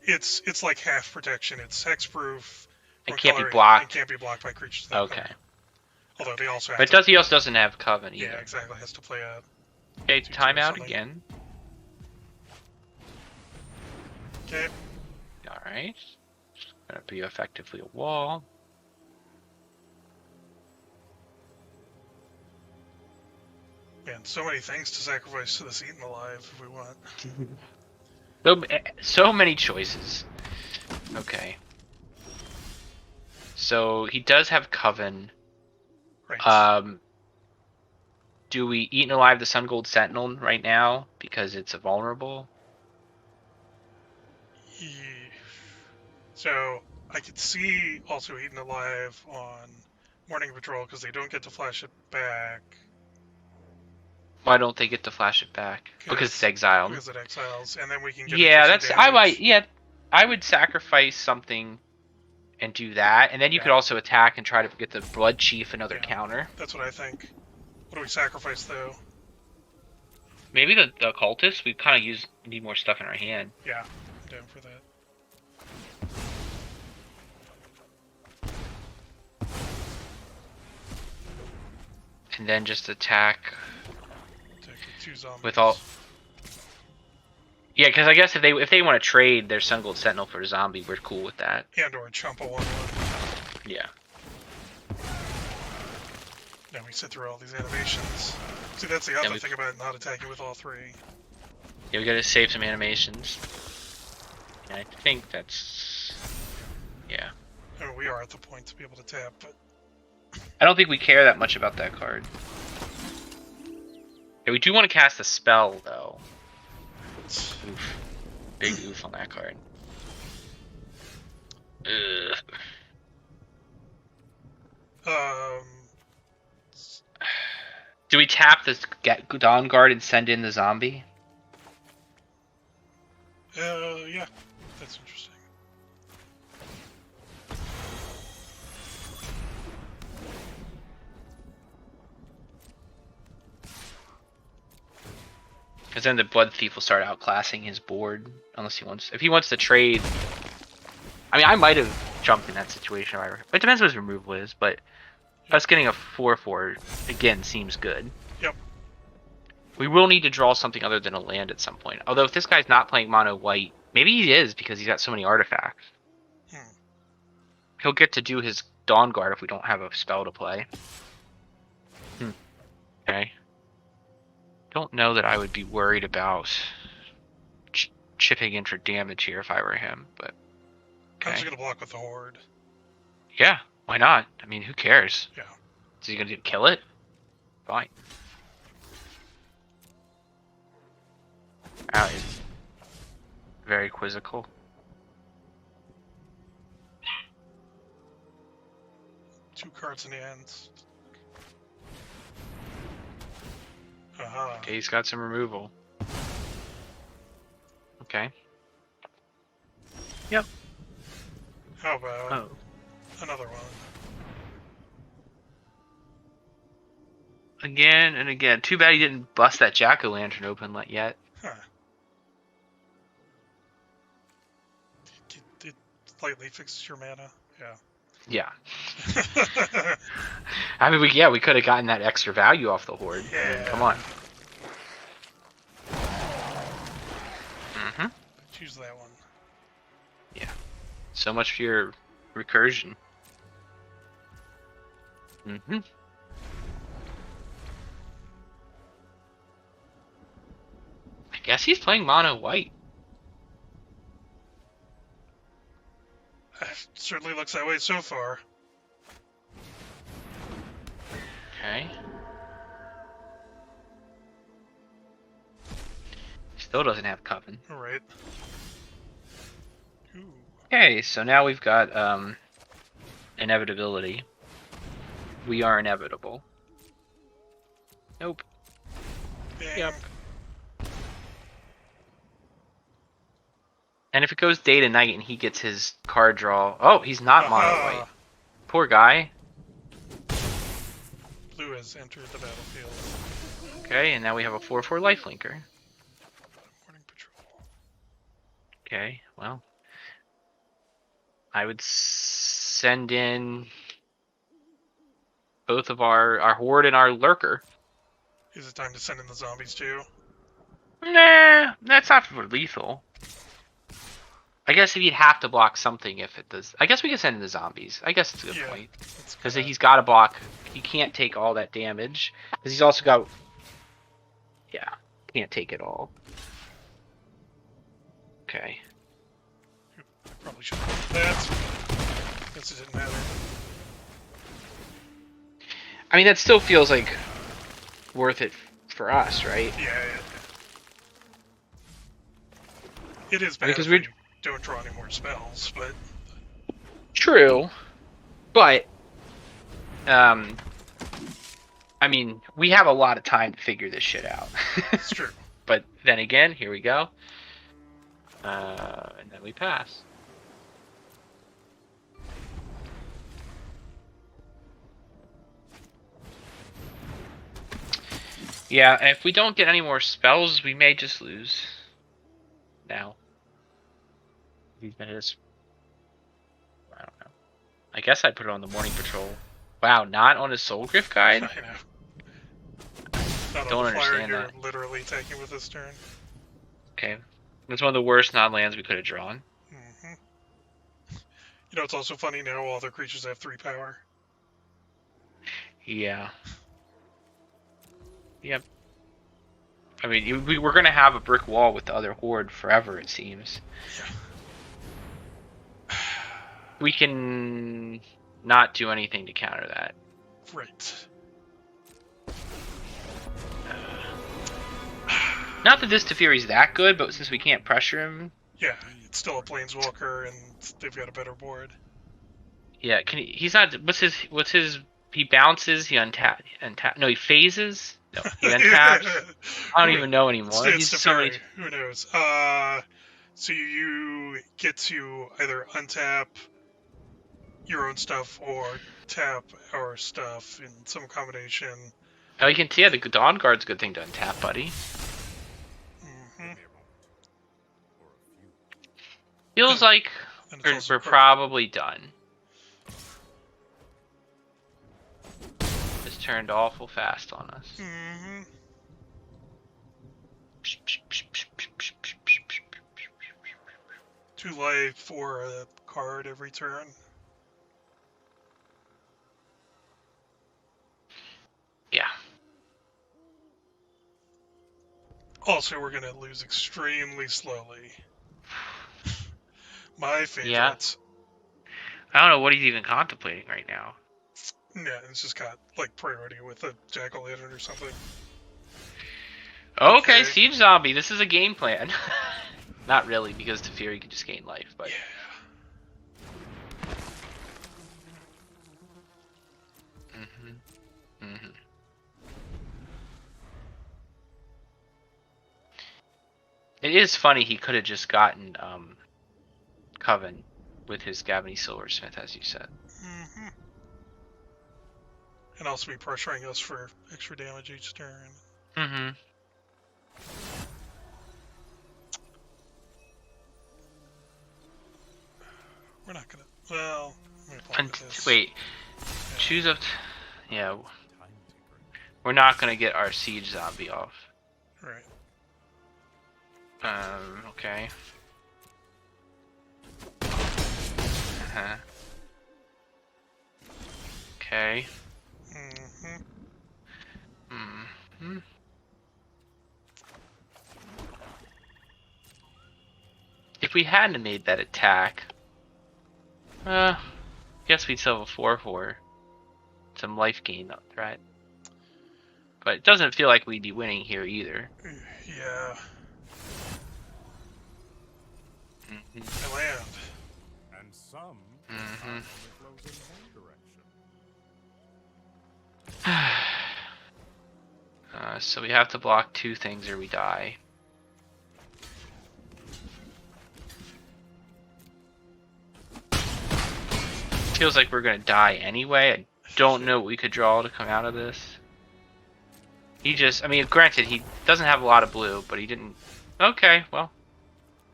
S3: it's like half protection. It's hexproof.
S2: It
S3: from
S2: can't be
S3: coloring,
S2: blocked.
S3: It can't be blocked by creatures. That
S2: Okay.
S3: color. Although they also have
S2: But he also doesn't have Coven either.
S3: Yeah, exactly. Has to play a
S2: Okay,
S3: 2/2
S2: timeout
S3: something.
S2: again.
S3: Okay.
S2: Alright. Gonna be effectively a wall.
S3: Man, so many things to sacrifice to this Eaten Alive if we want.
S2: So many choices. Okay. So he does have Coven.
S3: Right.
S2: Do we Eaten Alive the Sun Gold Sentinel right now because it's a vulnerable?
S3: So I could see also Eaten Alive on Morning Patrol because they don't get to flash it back.
S2: Why don't they get to flash it back? Because it's exiled.
S3: Because it exiles, and then we can get
S2: Yeah,
S3: additional
S2: that's
S3: damage.
S2: I would sacrifice something and do that, and then you could also attack and try to get the Blood Chief another counter.
S3: That's what I think. What do we sacrifice though?
S2: Maybe the Occultist. We kind of need more stuff in our hand.
S3: Yeah, I'm down for that.
S2: And then just attack
S3: Take the 2 zombies.
S2: with all. Yeah, because I guess if they want to trade their Sun Gold Sentinel for a zombie, we're cool with that.
S3: And or a chump of 1/1.
S2: Yeah.
S3: Now we sit through all these animations. See, that's the other thing about not attacking with all 3.
S2: Yeah, we gotta save some animations. And I think that's. Yeah.
S3: I mean, we are at the point to be able to tap, but
S2: I don't think we care that much about that card. Yeah, we do want to cast a spell, though. Oof. Big oof on that card. Ugh. Do we tap this Dawn Guard and send in the zombie?
S3: yeah, that's interesting.
S2: Because then the Blood Thief will start outclassing his board, unless he wants. If he wants to trade, I mean, I might have jumped in that situation. It depends what his removal is, but us getting a 4/4 again seems good.
S3: Yep.
S2: We will need to draw something other than a land at some point. Although if this guy's not playing mono white, maybe he is because he's got so many artifacts. He'll get to do his Dawn Guard if we don't have a spell to play. Okay. Don't know that I would be worried about chipping in for damage here if I were him, but
S3: I'm just gonna block with the Horde.
S2: Yeah, why not? I mean, who cares?
S3: Yeah.
S2: Is he gonna kill it? Fine. Wow, he's very quizzical.
S3: Two cards in the end. Uh-huh.
S2: Okay, he's got some removal. Okay. Yep.
S3: How about
S2: Oh.
S3: another one?
S2: Again and again. Too bad he didn't bust that jack-o'-lantern open yet.
S3: Huh. It slightly fixes your mana.
S2: Yeah.
S3: Yeah.
S2: I mean, we could have gotten that extra value off the horde. I mean, come on. Mm-hmm.
S3: Choose that one.
S2: Yeah. So much for your recursion. Mm-hmm. I guess he's playing mono white.
S3: Certainly looks that way so far.
S2: Okay. Still doesn't have Coven.
S3: All right. Ooh.
S2: Okay, so now we've got inevitability. We are inevitable. Nope.
S3: Bang.
S2: Yep. And if it goes day to night and he gets his card draw, oh, he's not mono white. Poor guy.
S3: Blue has entered the battlefield.
S2: Okay, and now we have a 4/4 lifelinker.
S3: Morning patrol.
S2: Okay, well, I would send in both of our horde and our lurker.
S3: Is it time to send in the zombies too?
S2: Nah, that's not for lethal. I guess if you'd have to block something if it does. I guess we could send in the zombies. I guess it's a good point. Because he's got to block. He can't take all that damage. Because he's also got... Yeah, can't take it all. Okay.
S3: Probably should have done that. Guess it didn't matter.
S2: I mean, that still feels like worth it for us, right?
S3: Yeah. It is bad
S2: Because
S3: if we don't draw any more spells, but...
S2: True. But... I mean, we have a lot of time to figure this shit out.
S3: It's true.
S2: But then again, here we go. And then we pass. Yeah, if we don't get any more spells, we may just lose. Now. These minutes. I don't know. I guess I'd put it on the morning patrol. Wow, not on his soul griff guide?
S3: I know. Not
S2: Don't
S3: on the flyer,
S2: understand
S3: you're
S2: that.
S3: literally taking with this turn.
S2: Okay. That's one of the worst non-lands we could have drawn.
S3: Mm-hmm. You know, it's also funny now all their creatures have 3 power.
S2: Yeah. Yep. I mean, we were going to have a brick wall with the other horde forever, it seems.
S3: Yeah.
S2: We can not do anything to counter that.
S3: Right.
S2: Not that this Teferi's that good, but since we can't pressure him...
S3: Yeah, it's still a planeswalker, and they've got a better board.
S2: Yeah, he's not... What's his... He bounces, he untap... No, he phases? No, he untaps. I don't even know anymore.
S3: It's
S2: He's
S3: Teferi.
S2: so many...
S3: Who knows? So you get to either untap your own stuff or tap our stuff in some combination.
S2: Oh, you can... Yeah, the Dawn Guard's a good thing to untap, buddy.
S3: Mm-hmm.
S2: Feels like
S3: And it's also
S2: we're probably done. This turned awful fast on us.
S3: Mm-hmm. 2 life for a card every turn.
S2: Yeah.
S3: Also, we're gonna lose extremely slowly. My favorite.
S2: Yeah. I don't know what he's even contemplating right now.
S3: Yeah, it's just got like priority with a jack-o'-lantern or something.
S2: Okay, Siege Zombie. This is a game plan. Not really, because Teferi can just gain life, but...
S3: Yeah.
S2: It is funny he could have just gotten Coven with his Gavany Silversmith, as you said.
S3: Mm-hmm. And also be pressuring us for extra damage each turn.
S2: Mm-hmm.
S3: We're not gonna. Well, let me apply this.
S2: Wait. Choose a. Yeah. We're not gonna get our siege zombie off.
S3: Right.
S2: Okay. Uh-huh. Okay.
S3: Mm-hmm.
S2: Mm-hmm. If we hadn't made that attack, guess we'd still have a 4/4. Some life gain threat. But it doesn't feel like we'd be winning here either.
S3: Yeah.
S2: Mm-hmm.
S3: I land.
S4: And some
S2: Mm-hmm.
S4: only flows in one direction.
S2: So we have to block 2 things or we die. Feels like we're gonna die anyway. I don't know what we could draw to come out of this. He just, I mean, granted, he doesn't have a lot of blue, but he didn't. Okay, well,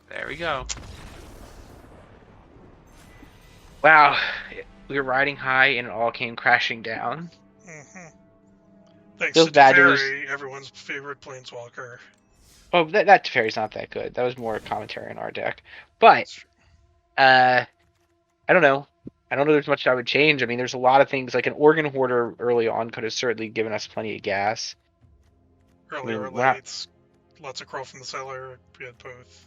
S2: there we go. Wow, we were riding high and it all came crashing down.
S3: Mm-hmm. Thanks
S2: Feels
S3: to
S2: bad, it was-
S3: Teferi, everyone's favorite planeswalker.
S2: Oh, that Teferi's not that good. That was more commentary in our deck. But, I don't know. I don't know there's much I would change. I mean, there's a lot of things, like an Organ Hoarder early on could have certainly given us plenty of gas.
S3: Early or
S2: we're not-
S3: late, lots of Crawl from the Cellar. We had both.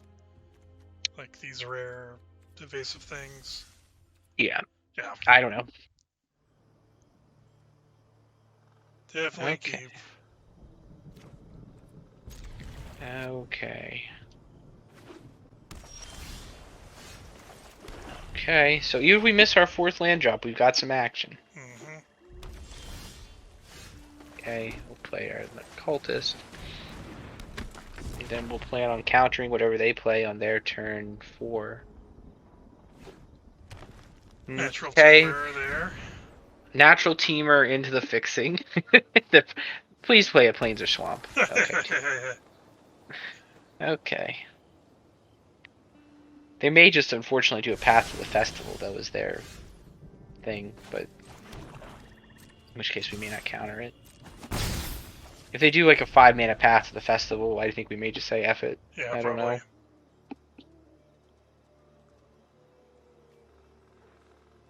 S3: Like these rare evasive things.
S2: Yeah,
S3: Yeah,
S2: I don't know.
S3: definitely
S2: Okay.
S3: keep.
S2: Okay. Okay, so even if we miss our 4th land drop, we've got some action.
S3: Mm-hmm.
S2: Okay, we'll play our Cultist. And then we'll plan on countering whatever they play on their turn 4.
S3: Natural
S2: Okay,
S3: Teamer there.
S2: natural teamer into the fixing. Please play a Plains or Swamp. Okay. Okay. They may just unfortunately do a Path to the Festival. That was their thing, but in which case we may not counter it. If they do like a 5-mana Path to the Festival, I think we may just say F it.
S3: Yeah,
S2: I don't
S3: probably.
S2: know.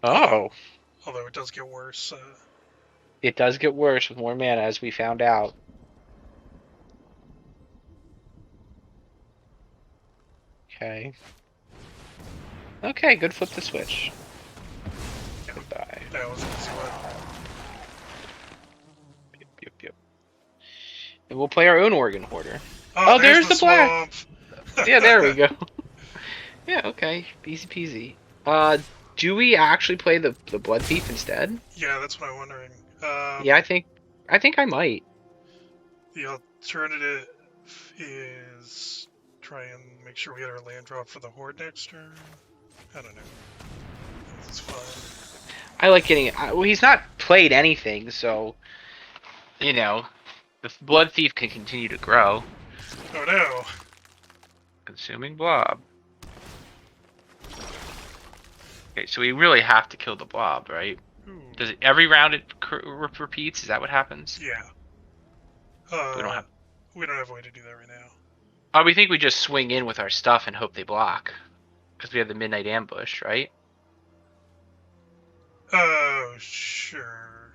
S2: Oh,
S3: Although it does get worse.
S2: it does get worse with more mana, as we found out. Okay. Okay, good flip the switch. Goodbye.
S3: That was an easy one.
S2: Yep. And we'll play our own Organ Hoarder.
S3: Oh,
S2: there's the black.
S3: swamp.
S2: Yeah, there we go. Yeah, okay. Easy peasy. Do we actually play the Blood Thief instead?
S3: Yeah, that's what I'm wondering.
S2: Yeah, I think I might.
S3: The alternative is try and make sure we get our land drop for the Horde next turn. I don't know. It's fine.
S2: I like getting it. Well, he's not played anything, so you know, the Blood Thief can continue to grow.
S3: Oh no!
S2: Consuming Blob. Okay, so we really have to kill the Blob, right?
S3: Ooh.
S2: Does it every round it repeats? Is that what happens?
S3: Yeah.
S2: We don't have.
S3: We don't have a way to do that right now.
S2: Oh, we think we just swing in with our stuff and hope they block, because we have the Midnight Ambush, right?
S3: Oh, sure.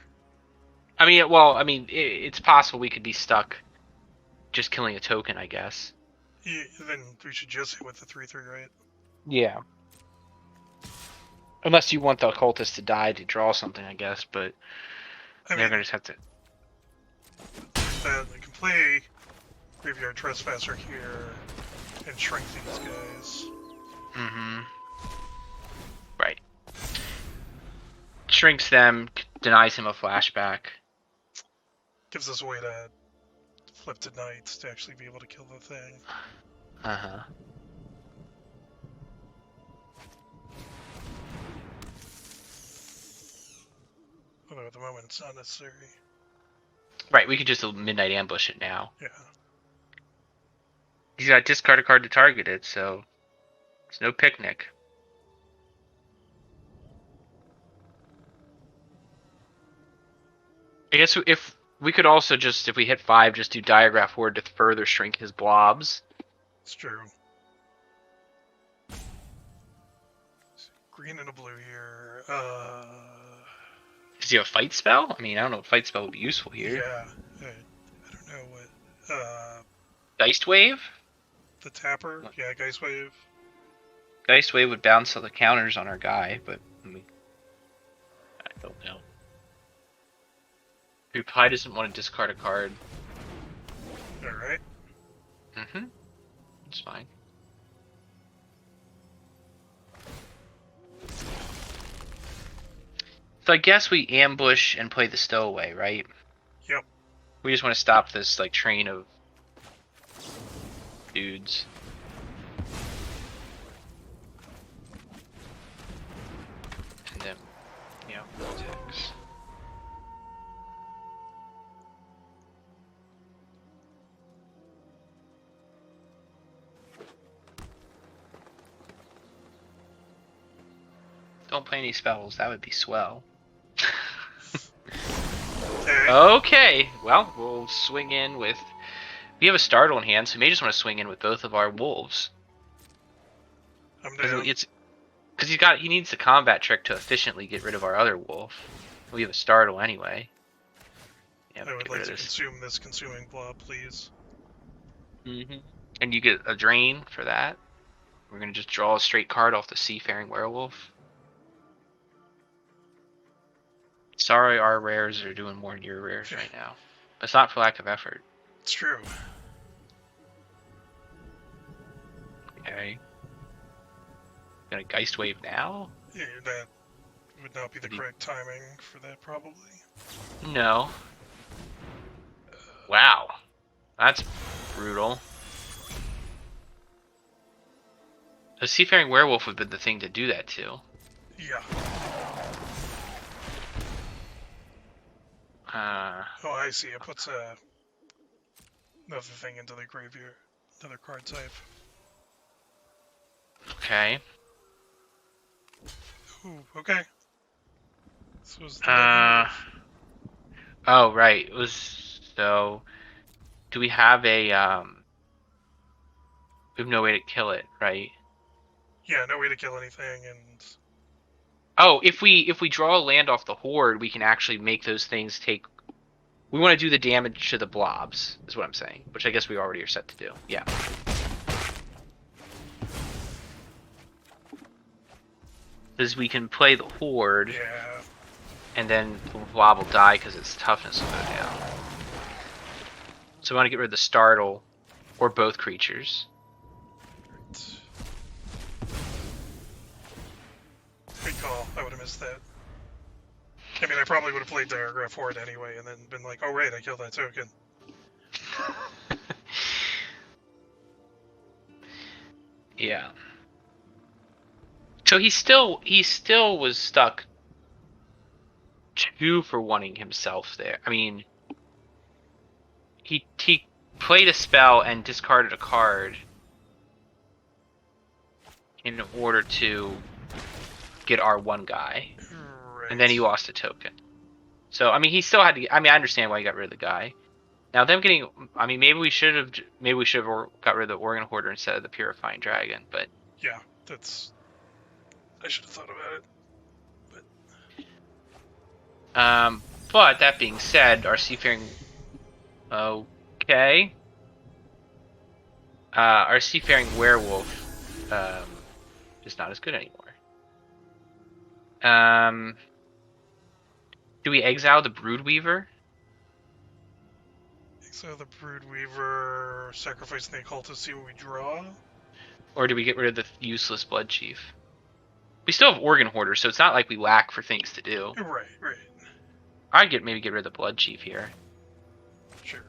S2: I mean, it's possible we could be stuck just killing a token, I guess.
S3: Yeah, then we should just hit with the 3/3, right?
S2: Yeah. Unless you want the occultist to die to draw something, I guess, but
S3: I
S2: they're
S3: mean,
S2: gonna just have to.
S3: that we can play Graveyard Trespasser here and shrink these guys.
S2: Mm-hmm. Right. Shrinks them, denies him a flashback.
S3: Gives us a way to flip to knights to actually be able to kill the thing.
S2: Uh-huh.
S3: Although at the moment it's not necessary.
S2: Right, we could just midnight ambush it now.
S3: Yeah.
S2: He's got discard a card to target it, so it's no picnic. I guess if we could also just, if we hit 5, just do Diregraf Horde to further shrink his blobs.
S3: It's true. Green and a blue here.
S2: Does he have a fight spell? I mean, I don't know if fight spell would be useful here.
S3: Yeah. I don't know what.
S2: Geist Wave?
S3: The tapper. Yeah, Geist Wave.
S2: Geist Wave would bounce all the counters on our guy, but I mean, I don't know. He probably doesn't want to discard a card.
S3: All right.
S2: Mm-hmm. It's fine. So I guess we ambush and play the stowaway, right?
S3: Yep.
S2: We just want to stop this like train of dudes. And then, yeah, six. Don't play any spells. That would be swell.
S3: Okay.
S2: Okay, well, we'll swing in with... We have a startle in hand, so we may just want to swing in with both of our wolves.
S3: I'm down.
S2: Because he needs the combat trick to efficiently get rid of our other wolf. We have a startle anyway. Yeah,
S3: I would
S2: get
S3: like
S2: rid
S3: to
S2: of this.
S3: consume this consuming blob, please.
S2: Mm-hmm. And you get a drain for that. We're going to just draw a straight card off the Seafaring Werewolf. Sorry, our rares are doing more than your rares right now. But it's not for lack of effort.
S3: It's true.
S2: Okay. Gonna Geist Wave now?
S3: Yeah, that would not be the correct timing for that, probably.
S2: No. Wow. That's brutal. The Seafaring Werewolf would have been the thing to do that to.
S3: Yeah. Oh, I see. It puts another thing into the graveyard. Another card type.
S2: Okay.
S3: Ooh, okay. This was the
S2: Oh, right. It was... So... Do we have a, We have no way to kill it, right?
S3: Yeah, no way to kill anything, and
S2: Oh, if we draw a land off the horde, we can actually make those things take... We want to do the damage to the blobs, is what I'm saying. Which I guess we already are set to do. Yeah. Because we can play the horde,
S3: yeah.
S2: and then the blob will die because its toughness will go down. So we want to get rid of the startle, or both creatures.
S3: Good call. I would have missed that. I mean, I probably would have played Diregraf Horde anyway, and then been like, oh right, I killed that token.
S2: Yeah. So he still was stuck 2 for wanting himself there. I mean, he played a spell and discarded a card in order to get our one guy,
S3: Right.
S2: and then he lost a token. So I mean, he still had to. I mean, I understand why he got rid of the guy. Now them getting. I mean, maybe we should have got rid of the Organ Hoarder instead of the Purifying Dragon, but.
S3: Yeah, that's... I should have thought about it.
S2: But that being said, our Seafaring... Okay. Our Seafaring Werewolf is not as good anymore. Do we exile the Broodweaver?
S3: So the Broodweaver, sacrificing the Occultist, see what we draw?
S2: Or do we get rid of the useless Blood Chief? We still have Organ Hoarder, so it's not like we lack for things to do.
S3: Right, right.
S2: I'd maybe get rid of the Blood Chief here.
S3: Sure.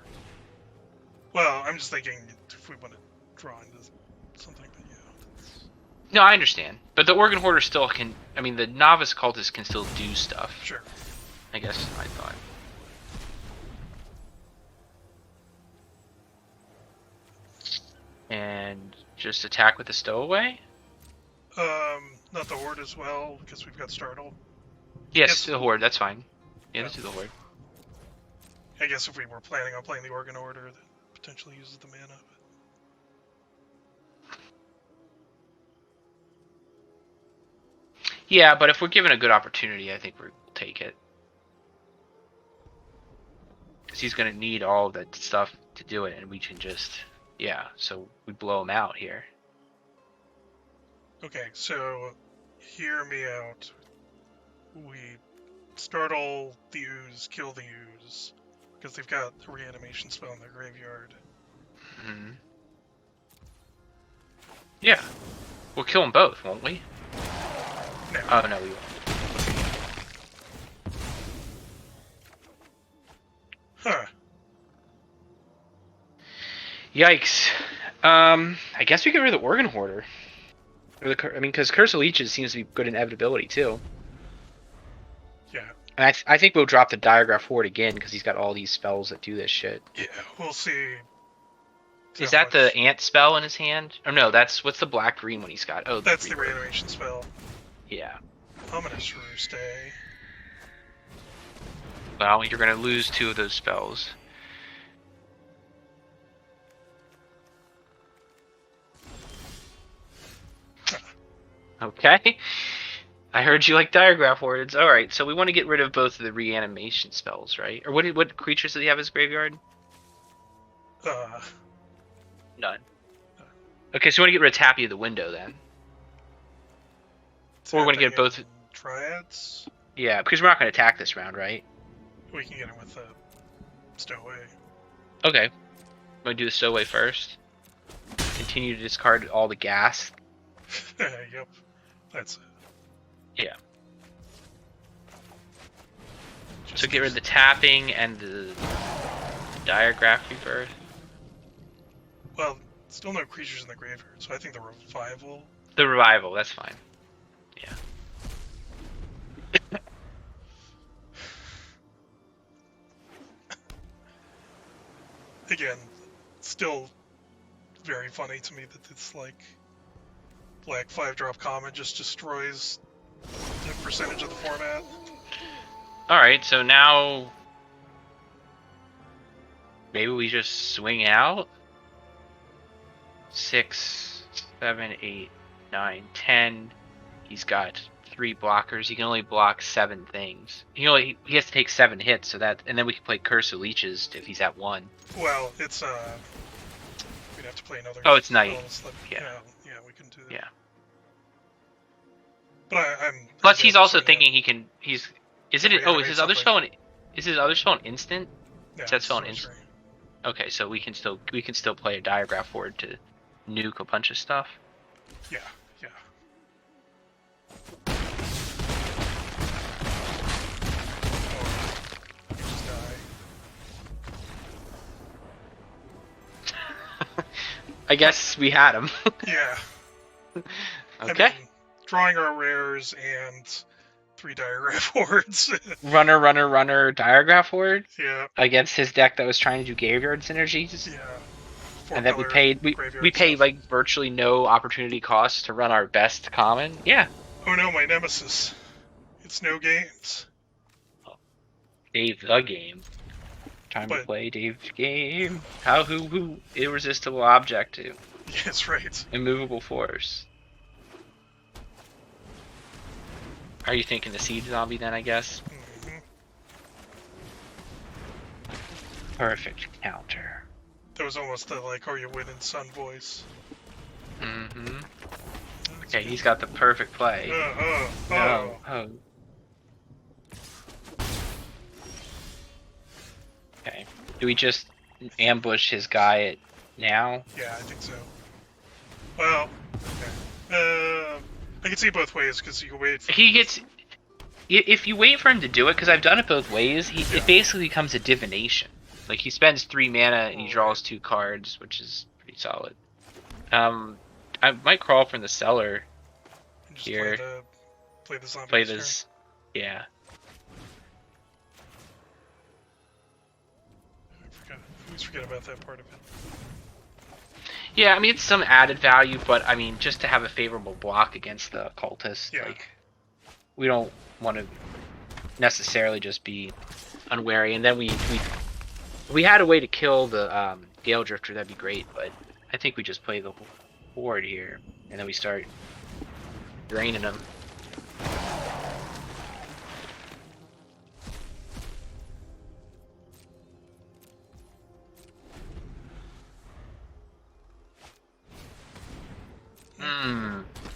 S3: Well, I'm just thinking if we want to draw into something, but yeah.
S2: No, I understand. But the Organ Hoarder still can... I mean, the Novice Cultist can still do stuff.
S3: Sure.
S2: I guess I thought. And just attack with the Stowaway?
S3: Not the Horde as well, because we've got Startle.
S2: Yes,
S3: Yes.
S2: the Horde, that's fine. Yeah,
S3: Yeah.
S2: let's do the Horde.
S3: I guess if we were planning on playing the Organ Order, that potentially uses the mana.
S2: Yeah, but if we're given a good opportunity, I think we'll take it. Because he's going to need all that stuff to do it, and we can just... Yeah, so we blow him out here.
S3: Okay, so hear me out. We startle the ooze, kill the ooze, because they've got the reanimation spell in their graveyard.
S2: Hmm. Yeah. We'll kill them both, won't we?
S3: No.
S2: Oh, no, we won't.
S3: Huh.
S2: Yikes. I guess we get rid of the Organ Hoarder. Or I mean, because Curse of Leeches seems to be good inevitability, too.
S3: Yeah.
S2: And I think we'll drop the Diregraf Horde again, because he's got all these spells that do this shit.
S3: Yeah, we'll see.
S2: Is
S3: how
S2: that the
S3: much-
S2: Ant spell in his hand? Or no, what's the black-green one he's got? Oh,
S3: That's the
S2: Reaper.
S3: reanimation spell.
S2: Yeah.
S3: Ominous Roost, eh?
S2: Well, you're going to lose 2 of those spells. Okay. I heard you like Diregraf Hordes. Alright, so we want to get rid of both of the reanimation spells, right? Or what creatures does he have in his graveyard? None. Okay, so we want to get rid of Tappy of the Window then. Or we want to get
S3: tapping
S2: both...
S3: in Triads.
S2: Yeah, because we're not going to attack this round, right?
S3: We can get it with the Stowaway.
S2: Okay. Want to do the Stowaway first? Continue to discard all the gas.
S3: Yep. That's it.
S2: Yeah.
S3: Just
S2: So get rid of the tapping and the Diregraf Rebirth.
S3: Well, still no creatures in the graveyard, so I think the revival.
S2: The Revival, that's fine. Yeah.
S3: Again, still very funny to me that it's like 5-drop common just destroys the percentage of the format.
S2: Alright, so now... Maybe we just swing out? 6, 7, 8, 9, 10. He's got 3 blockers. He can only block 7 things. He has to take 7 hits, so that, and then we can play Curse of Leeches if he's at 1.
S3: Well, it's we'd have to play another.
S2: Oh, it's night.
S3: spells that-
S2: Yeah.
S3: yeah, we can do that.
S2: Yeah.
S3: But I'm.
S2: Plus,
S3: again,
S2: he's also
S3: saying
S2: thinking he can. Is it? Oh, is his other spell an? Is his other spell an instant?
S3: that,
S2: is that spell an
S3: sorcery.
S2: instant? Okay, so we can still play a Diregraf Horde to nuke a bunch of stuff.
S3: Yeah, yeah. Or just die.
S2: I guess we had him.
S3: Yeah.
S2: Okay.
S3: I mean, drawing our rares and 3 Diregraf hordes.
S2: Runner, Diregraf Horde
S3: Yeah,
S2: against his deck that was trying to do graveyard synergies.
S3: yeah.
S2: And then we paid we paid like virtually no opportunity cost to run our best common. Yeah.
S3: Oh no, my nemesis. It's no games.
S2: Dave the game. Time to
S3: But-
S2: play Dave's game. Who irresistible object to
S3: That's right.
S2: immovable force. Are you thinking the Seed Zombie then, I guess?
S3: hmm
S2: Perfect counter.
S3: That was almost the like, are you winning, son voice.
S2: Mm-hmm.
S3: That's
S2: Okay,
S3: good.
S2: he's got the perfect play. No. Oh. Okay. Do we just ambush his guy at now?
S3: Yeah, I think so. Well, okay. I can see it both ways because you can wait. For
S2: He gets... If you wait for him to do it, because I've done it both ways, it basically becomes a divination. Like, he spends 3 mana and he draws 2 cards, which is pretty solid. I might crawl from the cellar.
S3: And just
S2: Here.
S3: play the zombie.
S2: Play
S3: turn.
S2: this. Yeah.
S3: I always forget about that part of it.
S2: Yeah, I mean, it's some added value, but I mean, just to have a favorable block against the cultist,
S3: Yeah.
S2: like, we don't want to necessarily just be unwary. And then we had a way to kill the Gale Drifter, that'd be great, but I think we just play the horde here, and then we start draining them.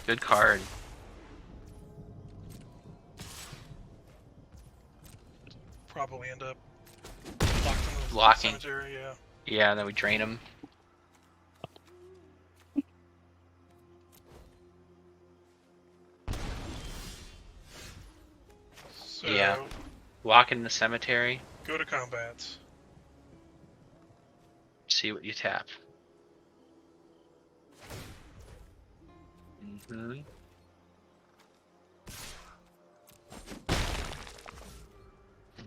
S2: Good card.
S3: Probably end up locked in the
S2: Locking.
S3: cemetery. Yeah.
S2: Yeah, and then we drain them.
S3: So
S2: Yeah. Lock in the cemetery.
S3: go to combat.
S2: See what you tap.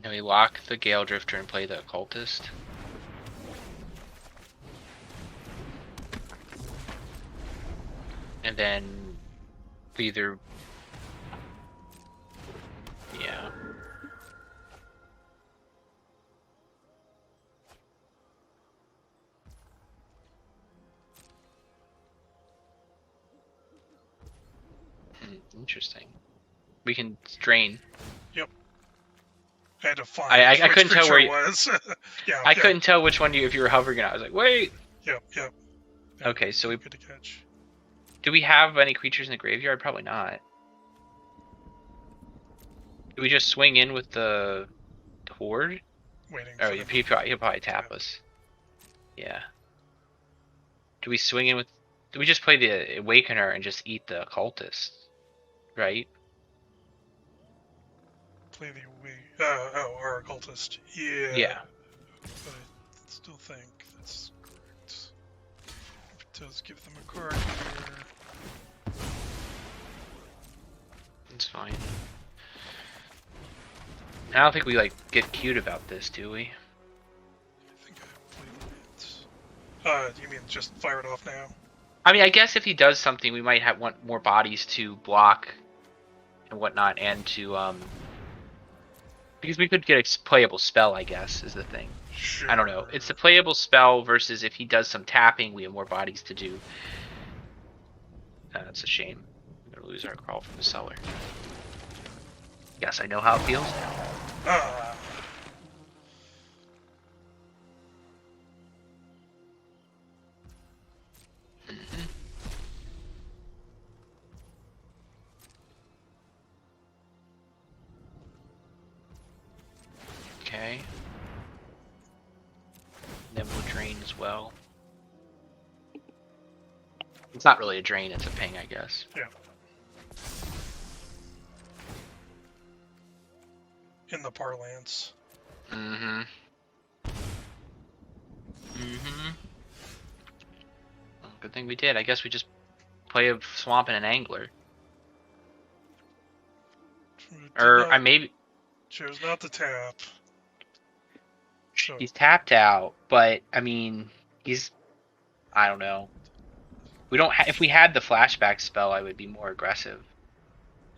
S2: Then we lock the Gale Drifter and play the Occultist. And then either... Yeah. Interesting. We can drain.
S3: I had to find
S2: I
S3: which
S2: couldn't tell where
S3: creature it was. Yeah.
S2: I
S3: yeah.
S2: couldn't tell which one if you were hovering, and I was like, wait!
S3: Yep. Yeah,
S2: Okay, so we...
S3: good to catch.
S2: Do we have any creatures in the graveyard? Probably not. Do we just swing in with the horde?
S3: Waiting.
S2: Oh,
S3: for
S2: he'll probably tap us. Yeah. Do we swing in with... Do we just play the Awakener and just eat the Occultist? Right?
S3: play the way. Our occultist. Yeah.
S2: Yeah.
S3: But I still think that's correct. It does give them a card here.
S2: It's fine. I don't think we, like, get cute about this, do we?
S3: I think I played it. You mean just fire it off now?
S2: I mean, I guess if he does something, we might want more bodies to block and whatnot, and to, because we could get a playable spell, I guess, is the thing.
S3: Sure.
S2: I don't know. It's a playable spell versus if he does some tapping, we have more bodies to do. That's a shame. We're gonna lose our crawl from the cellar. Guess I know how it feels now.
S3: Ah.
S2: Okay. Then we'll drain as well. It's not really a drain, it's a ping, I guess.
S3: Yeah. In the parlance.
S2: Mm-hmm. Mm-hmm. Well, good thing we did. I guess we just play a swamp and an angler. Or I maybe
S3: Chose not to tap. So,
S2: he's tapped out, but I mean he's I don't know. We don't if we had the flashback spell, I would be more aggressive.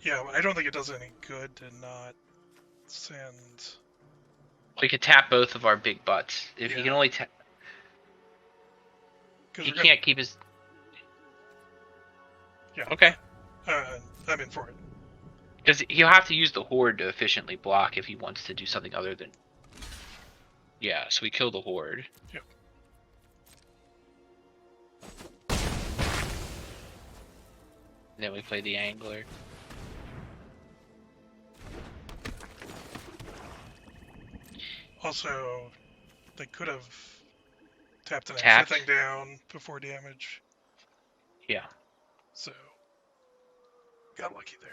S3: yeah, I don't think it does any good to not send.
S2: We could tap both of our big butts. If he
S3: Yeah.
S2: can only tap,
S3: 'Cause
S2: he
S3: we're
S2: can't keep his.
S3: Yeah.
S2: Okay.
S3: I'm in for it.
S2: Because he'll have to use the horde to efficiently block if he wants to do something other than. Yeah, so we kill the horde.
S3: Yep.
S2: Then we play the angler.
S3: Also, they could have tapped an
S2: Tapped?
S3: extra thing down before damage.
S2: Yeah.
S3: So, got lucky there.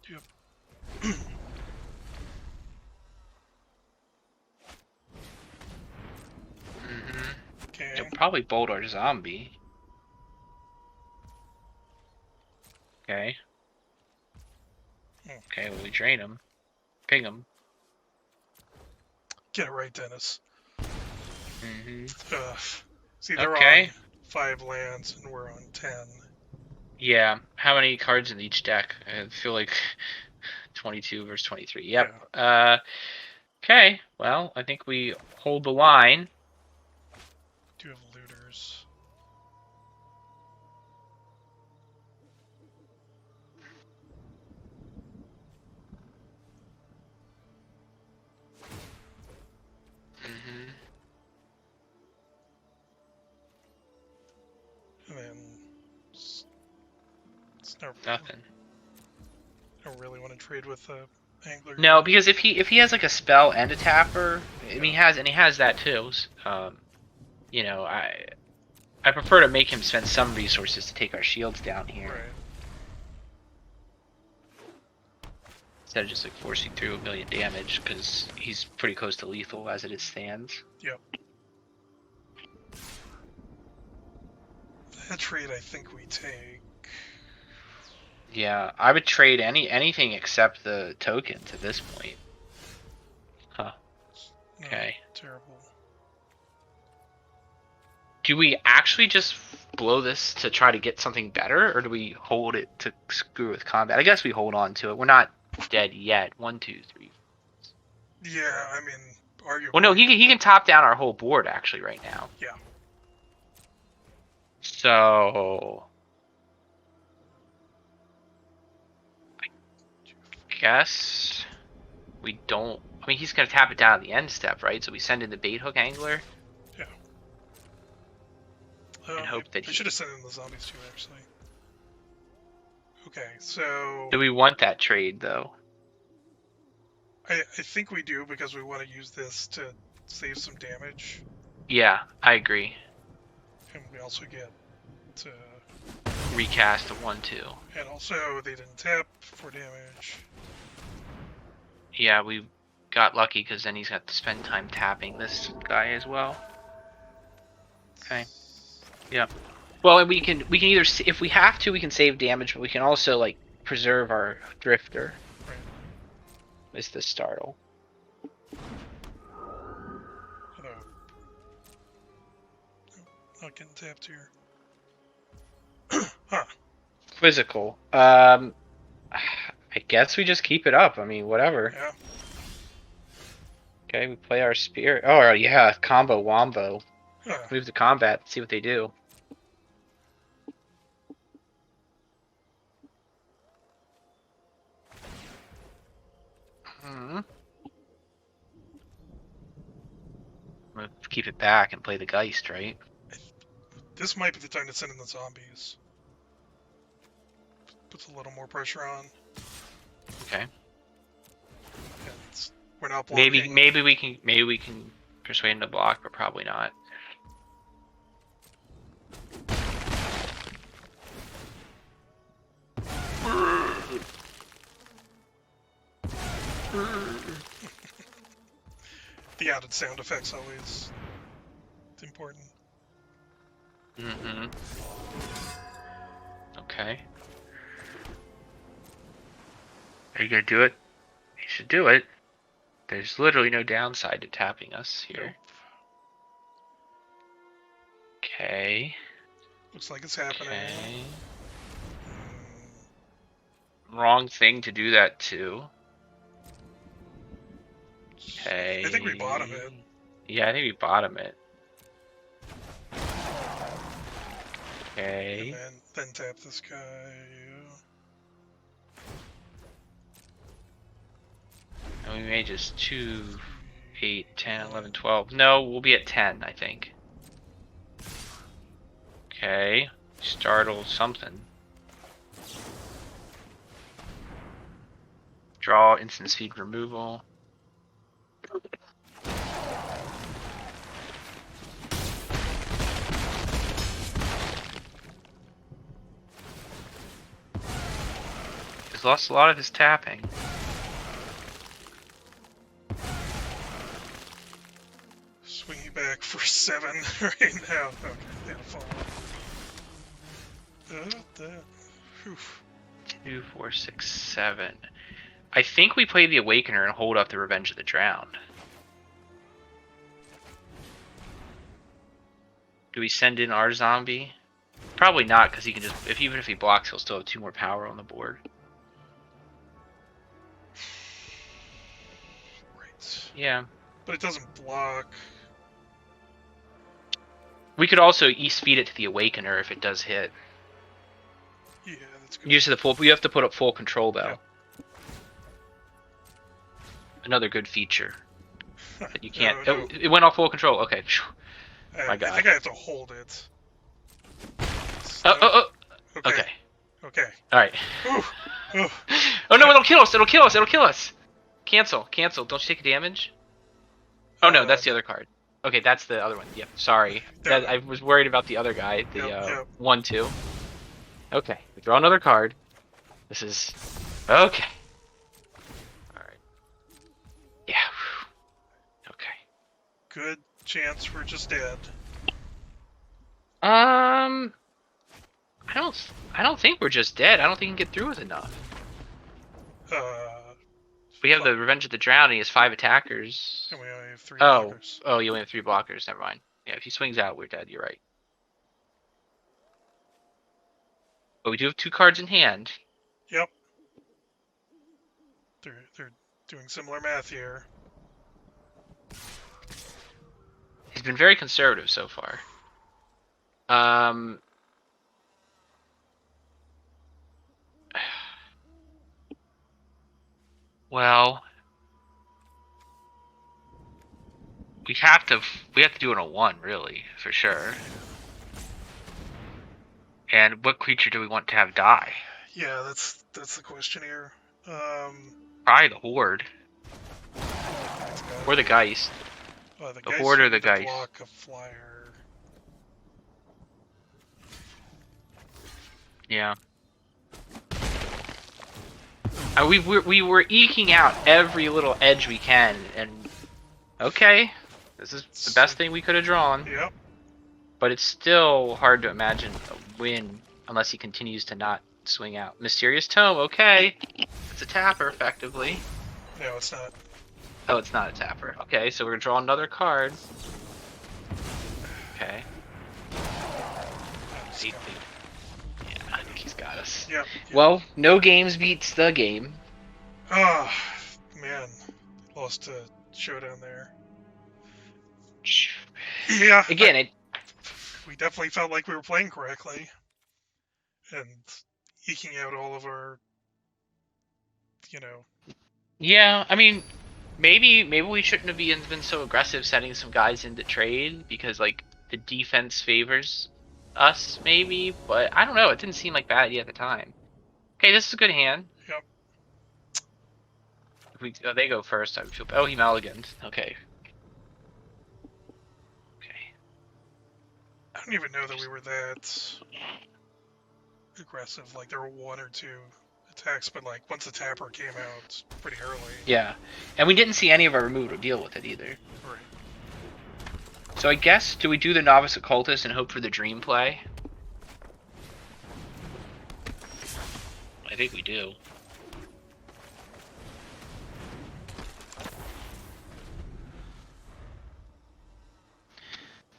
S3: Yep.
S2: Mm-hmm.
S3: Okay.
S2: They'll probably bolt our zombie. Okay.
S3: Hmm.
S2: Okay, well, we drain him. Ping him.
S3: Get it right, Dennis.
S2: Mm-hmm.
S3: See, they're
S2: Okay.
S3: on 5 lands and we're on 10.
S2: Yeah. How many cards in each deck? I feel like 22 versus 23. Yep. Okay. Well, I think we hold the line.
S3: Do have looters.
S2: Mm-hmm.
S3: And then it's not,
S2: Nothing.
S3: I don't really want to trade with the angler.
S2: No,
S3: here.
S2: because if he has like a spell and a tapper, I mean he has that too. You know, I prefer to make him spend some resources to take our shields down here
S3: Right.
S2: instead of just like forcing through 1,000,000 damage because he's pretty close to lethal as it stands.
S3: Yep. That trade I think we take.
S2: Yeah, I would trade anything except the tokens at this point. Huh.
S3: No,
S2: Okay.
S3: terrible.
S2: Do we actually just blow this to try to get something better, or do we hold it to screw with combat? I guess we hold on to it. We're not dead yet. 1, 2, 3.
S3: Yeah, I mean, arguably.
S2: Well, no, he can top down our whole board actually right now.
S3: Yeah.
S2: So I guess we don't. I mean, he's gonna tap it down at the end step, right? So we send in the bait hook angler.
S3: Yeah.
S2: And hope that
S3: I
S2: he-
S3: should have sent in the zombies too, actually. Okay, so
S2: Do we want that trade though?
S3: I think we do because we want to use this to save some damage,
S2: Yeah, I agree.
S3: and we also get to,
S2: Recast a 1/2.
S3: and also they didn't tap for damage.
S2: Yeah, we got lucky because then he's got to spend time tapping this guy as well. Okay. Yeah. Well, and we can either if we have to we can save damage, but we can also like preserve our drifter.
S3: Right.
S2: Is the startle.
S3: Although, not getting tapped here. Huh.
S2: Quizzical. I guess we just keep it up. I mean, whatever.
S3: Yeah.
S2: Okay, we play our spirit. Oh, yeah, combo wombo.
S3: Huh.
S2: Move to combat, see what they do. Hmm. I'm gonna keep it back and play the Geist, right?
S3: This might be the time to send in the zombies. Puts a little more pressure on.
S2: Okay.
S3: And we're not blocking.
S2: Maybe we can persuade him to block, but probably not.
S3: The added sound effects always important.
S2: Mm-hmm. Okay. Are you gonna do it? You should do it. There's literally no downside to tapping us here. Okay.
S3: Looks like it's happening.
S2: Okay.
S3: Mm,
S2: Wrong thing to do that to. Okay.
S3: I think we bottom it.
S2: Yeah, I think we bottom it. Okay.
S3: And then tap this guy.
S2: And we may just 2, 8, 10, 11, 12. No, we'll be at 10, I think. Okay. Startle something. Draw instant speed removal. He's lost a lot of his tapping.
S3: Swinging back for 7 right now. Okay, that'll fall. Oof.
S2: 2, 4, 6, 7. I think we play the Awakener and hold up the Revenge of the Drowned. Do we send in our zombie? Probably not, because he can just, even if he blocks, he'll still have 2 more power on the board.
S3: Right.
S2: Yeah.
S3: But it doesn't block.
S2: We could also East feed it to the Awakener if it does hit.
S3: Yeah, that's good.
S2: Use of the full. You have to put up full control though.
S3: Yep.
S2: Another good feature. That you can't.
S3: No.
S2: It went off full control. Okay. My God.
S3: I think I have to hold it.
S2: Oh.
S3: Okay.
S2: Okay.
S3: Okay.
S2: All right.
S3: Ooh. Ooh.
S2: Oh no! It'll kill us! It'll kill us! It'll kill us! Cancel. Cancel. Don't you take damage? Oh no, that's the other card. Okay, that's the other one. Yep. Sorry. I was worried about the other guy. The
S3: Yep.
S2: 1/2. Okay. We draw another card. This is okay. All right. Yeah. Okay.
S3: Good chance we're just dead.
S2: I don't think we're just dead. I don't think we can get through with enough. We have the Revenge of the Drowned. He has 5 attackers.
S3: And we only have 3
S2: Oh,
S3: blockers.
S2: oh, you only have 3 blockers. Never mind. Yeah, if he swings out, we're dead. You're right. But we do have 2 cards in hand.
S3: Yep. They're doing similar math here.
S2: He's been very conservative so far. Well, we have to do it on a 1, really, for sure. And what creature do we want to have die?
S3: Yeah, that's the question here.
S2: Probably the Horde. Or the Geist.
S3: The
S2: The Horde or the Geist?
S3: Block a flyer.
S2: Yeah. We were eking out every little edge we can, and okay, this is the best thing we could have drawn.
S3: Yep.
S2: But it's still hard to imagine a win unless he continues to not swing out. Mysterious Tome, okay. It's a tapper, effectively.
S3: No, it's not.
S2: Oh, it's not a tapper. Okay, so we're gonna draw another card. Okay. Yeah, I think he's got us.
S3: Yep.
S2: Well, no games beats the game.
S3: Oh, man. Lost to Showdown there. Yeah.
S2: Again,
S3: we definitely felt like we were playing correctly. And eking out all of our,
S2: yeah, I mean, maybe we shouldn't have been so aggressive setting some guys into trade because like the defense favors us, maybe. But I don't know. It didn't seem like bad idea at the time. Okay, this is a good hand.
S3: Yep.
S2: If they go first, I would feel. Oh, he mulliganed. Okay. Okay.
S3: I don't even know that we were that aggressive. Like, there were 1 or 2 attacks, but like once the tapper came out pretty early.
S2: Yeah, and we didn't see any of our removal to deal with it either.
S3: Right.
S2: So I guess, do we do the Novice Occultist and hope for the Dream play? I think we do.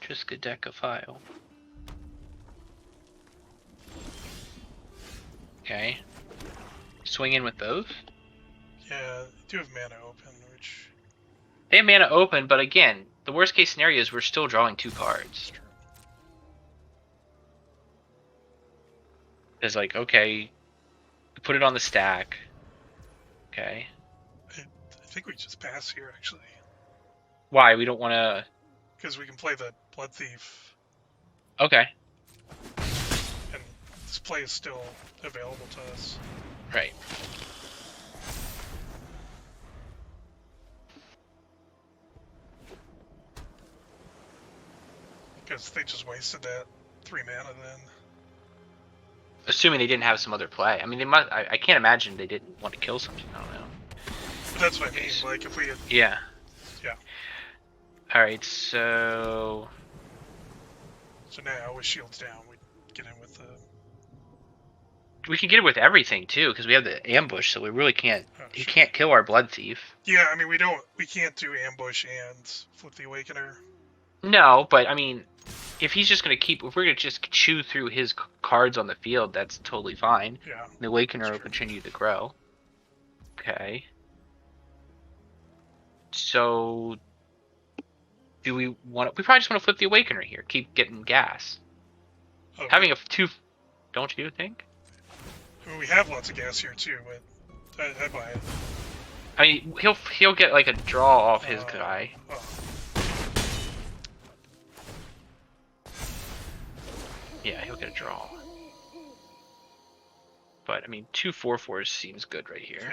S2: Just a deck of file. Okay. Swing in with both?
S3: Yeah, they do have mana open, which...
S2: They have mana open, but again, the worst case scenario is we're still drawing 2 cards. It's like, okay, put it on the stack. Okay.
S3: I think we just pass here, actually.
S2: Why? We don't want to...
S3: Because we can play the Blood Thief,
S2: Okay.
S3: and this play is still available to us.
S2: Right.
S3: Because they just wasted that 3 mana then.
S2: Assuming they didn't have some other play. I mean, they must. I can't imagine they didn't want to kill something. I don't know.
S3: But that's what I mean, like if we had...
S2: Yeah.
S3: Yeah.
S2: Alright, so...
S3: So now, with shields down, we get in with the...
S2: we can get it with everything too, because we have the ambush, so we really can't.
S3: Oh,
S2: He
S3: shit.
S2: can't kill our blood thief.
S3: Yeah, I mean we can't do ambush and flip the awakener.
S2: No, but I mean, if he's just gonna keep, if we're gonna just chew through his cards on the field, that's totally fine.
S3: Yeah.
S2: The awakener will
S3: That's true.
S2: continue to grow. Okay. So, do we want? We probably just want to flip the awakener here. Keep getting gas.
S3: Oh,
S2: Having a two, don't you think?
S3: I mean, we have lots of gas here too, but I buy it.
S2: I mean, he'll get like a draw off his guy.
S3: Oh.
S2: Yeah, he'll get a draw. But I mean, 2/4/4s seems good right
S3: Yeah.
S2: here.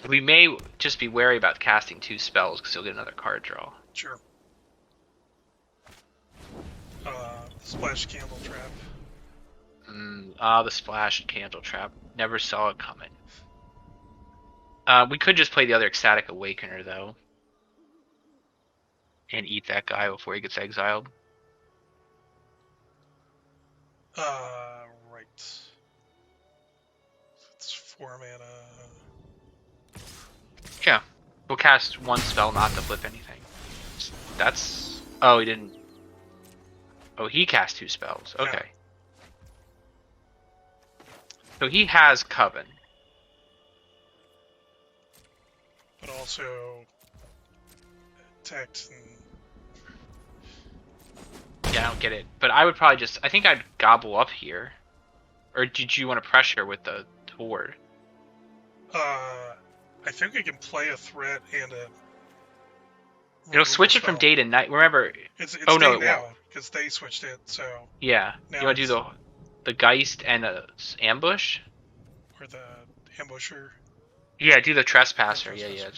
S2: We may just be wary about casting 2 spells because he'll get another card draw.
S3: Sure. Splash candle trap.
S2: The splash candle trap. Never saw it coming. We could just play the other ecstatic awakener though, and eat that guy before he gets exiled.
S3: Right. It's 4 mana.
S2: Yeah, we'll cast 1 spell not to flip anything. That's. Oh, he didn't. Oh, he cast 2 spells. Okay.
S3: Yeah.
S2: So he has Coven.
S3: But also text and
S2: Yeah, I don't get it. But I would probably just. I think I'd gobble up here. Or did you want to pressure with the horde?
S3: I think we can play a threat and a.
S2: It'll switch it from day to night. Remember.
S3: It's
S2: Oh, no,
S3: day
S2: it
S3: now
S2: won't.
S3: because they switched it. So
S2: Yeah.
S3: Now
S2: You want to do the Geist and a ambush?
S3: or the ambusher.
S2: Yeah, do the Trespasser.
S3: Yeah,
S2: Yeah.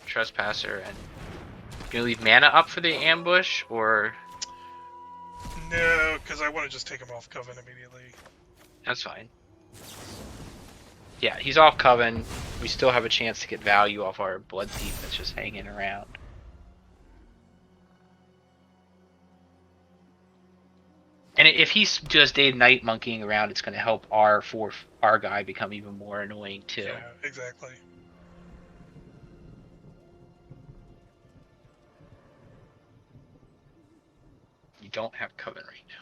S2: Trespasser. And you gonna leave mana up for the ambush, or
S3: No, because I want to just take him off Coven immediately.
S2: that's fine. Yeah, he's off Coven. We still have a chance to get value off our Blood Thief that's just hanging around. And if he's just day and night monkeying around, it's going to help our guy become even more annoying too.
S3: Yeah, exactly.
S2: You don't have Coven right now.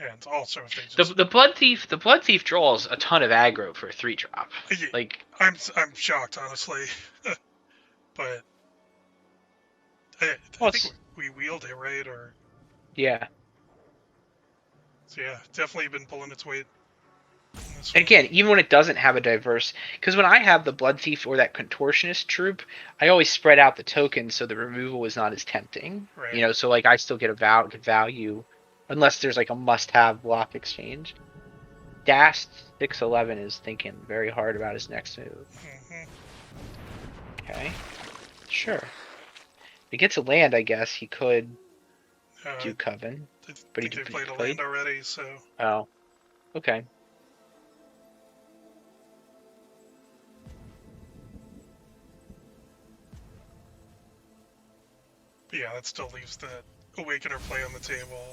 S3: And also if they just
S2: The Blood Thief draws a ton of aggro for a 3-drop.
S3: Yeah.
S2: Like,
S3: I'm shocked honestly, but I
S2: Well,
S3: think we wield it right or
S2: yeah.
S3: so yeah, definitely been pulling its weight. in this
S2: And
S3: one.
S2: again, even when it doesn't have a diverse, because when I have the Blood Thief or that Contortionist troop, I always spread out the tokens so the removal is not as tempting.
S3: Right.
S2: You know, so like I still get good value, unless there's like a must-have block exchange. Dast 611 is thinking very hard about his next move.
S3: Mhm.
S2: Okay, sure. If he gets a land, I guess he could do Coven.
S3: I
S2: but he
S3: think they
S2: did-
S3: played a
S2: played?
S3: land already, so
S2: Oh, okay.
S3: yeah, that still leaves that Awakener play on the table.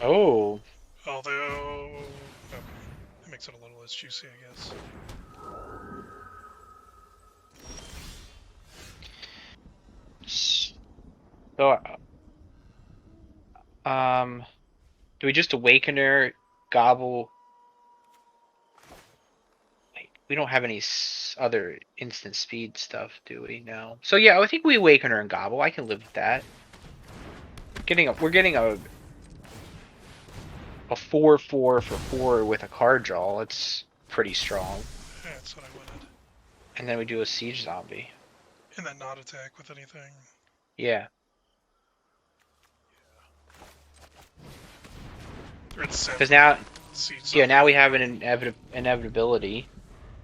S2: Oh,
S3: Although, okay, that makes it a little less juicy, I guess.
S2: so do we just Awakener, gobble? Wait, we don't have any other instant speed stuff, do we? No. So yeah, I think we Awakener and gobble. I can live with that. We're getting a 4/4 for 4 with a card draw. It's pretty strong.
S3: Yeah, that's what I wanted.
S2: And then we do a siege zombie.
S3: And then not attack with anything.
S2: Yeah.
S3: Or it's
S2: Because now,
S3: siege
S2: yeah, now we have an inevitability,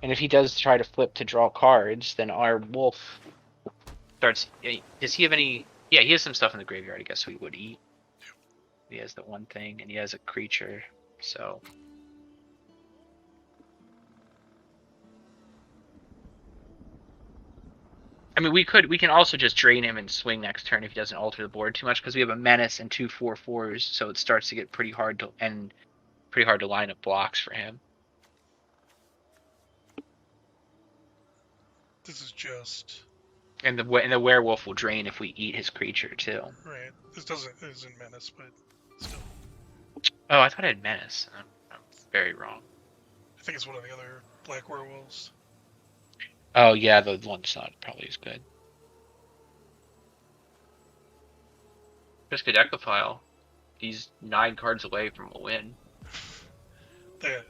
S2: and if he does try to flip to draw cards, then our wolf starts. Does he have any? Yeah, he has some stuff in the graveyard. I guess we would eat. He has the one thing, and he has a creature. So I mean, we can also just drain him and swing next turn if he doesn't alter the board too much, because we have a menace and 2 4/4s, so it starts to get pretty hard to line up blocks for him.
S3: This is just
S2: And the werewolf will drain if we eat his creature too.
S3: right. This isn't menace, but still,
S2: Oh, I thought I had menace. I'm very wrong.
S3: I think it's one of the other black werewolves.
S2: Oh yeah, the one that's not probably as good. Just a Decaphile. He's 9 cards away from a win.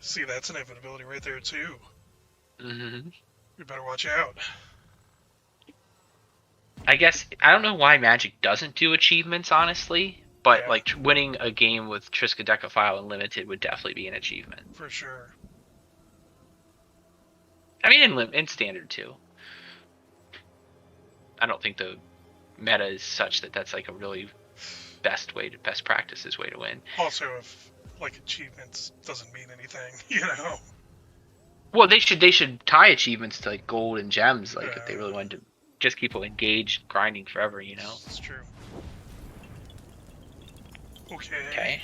S3: See, that's an inevitability right there too.
S2: Mm-hmm.
S3: We better watch out.
S2: I guess I don't know why Magic doesn't do achievements, honestly, but
S3: Yeah.
S2: like winning a game with Triskaidekaphile and Limited would definitely be an achievement.
S3: For sure.
S2: I mean, in Standard too. I don't think the meta is such that that's like a really best practices way to win.
S3: Also, if like achievements doesn't mean anything, you know.
S2: Well, they should tie achievements to like gold and gems, like if they really wanted to just keep people engaged, grinding forever, you know.
S3: It's true. Okay.
S2: Okay.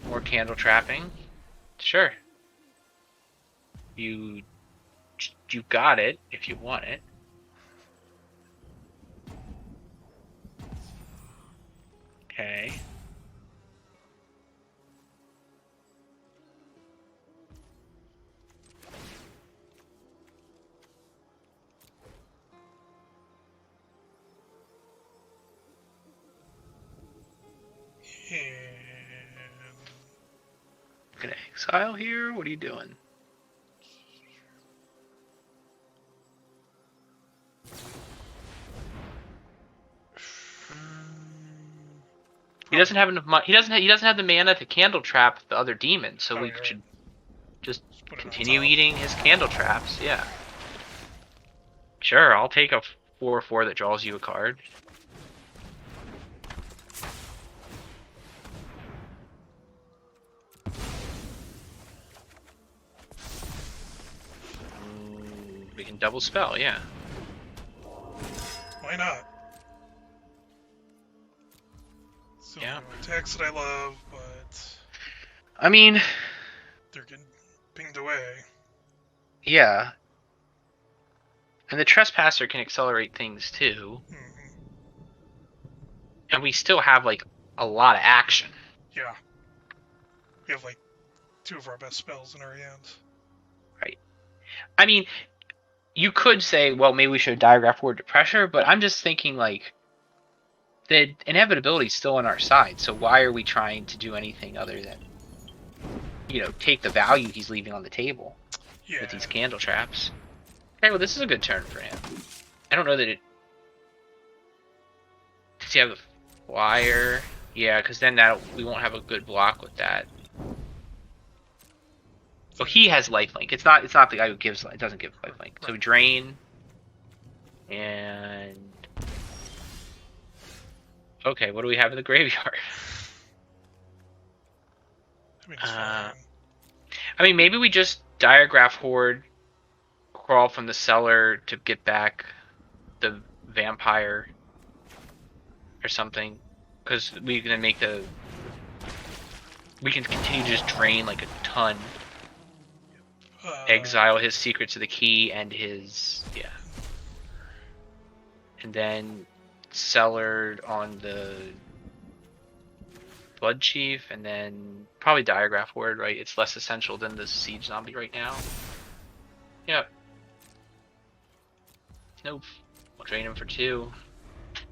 S2: More candle trapping. Sure. You got it if you want it. Okay.
S3: And
S2: Gonna exile here? What are you doing? He doesn't have enough money. He doesn't have the mana to candle trap the other demons, so we should just
S3: put it on
S2: continue
S3: top.
S2: eating his candle traps. Yeah. Sure, I'll take a 4/4 that draws you a card. We can double spell, yeah.
S3: Why not? So
S2: Yeah.
S3: attacks that I love, but
S2: I mean,
S3: they're getting pinged away.
S2: yeah. And the Trespasser can accelerate things too.
S3: Mhm.
S2: And we still have like a lot of action.
S3: Yeah. We have like 2 of our best spells in our hands.
S2: Right. I mean, you could say, well, maybe we should diagraph word to pressure, but I'm just thinking like the inevitability is still on our side. So why are we trying to do anything other than, take the value he's leaving on the table
S3: Yeah.
S2: with these candle traps? Okay, well, this is a good turn for him. I don't know that it. Does he have the flyer? Yeah, because then we won't have a good block with that. So he has lifelink. It's not the guy who gives. It doesn't give lifelink. So
S3: Right.
S2: drain. And okay, what do we have in the graveyard?
S3: I mean, it's fine.
S2: I mean, maybe we just diagraph horde, crawl from the cellar to get back the vampire or something, because we can make we can continue to just drain like a ton. Exile his secret to the key and his and then cellared on the blood chief, and then probably diagraph word, right? It's less essential than the siege zombie right now. Yep. Nope. We'll drain him for 2. It's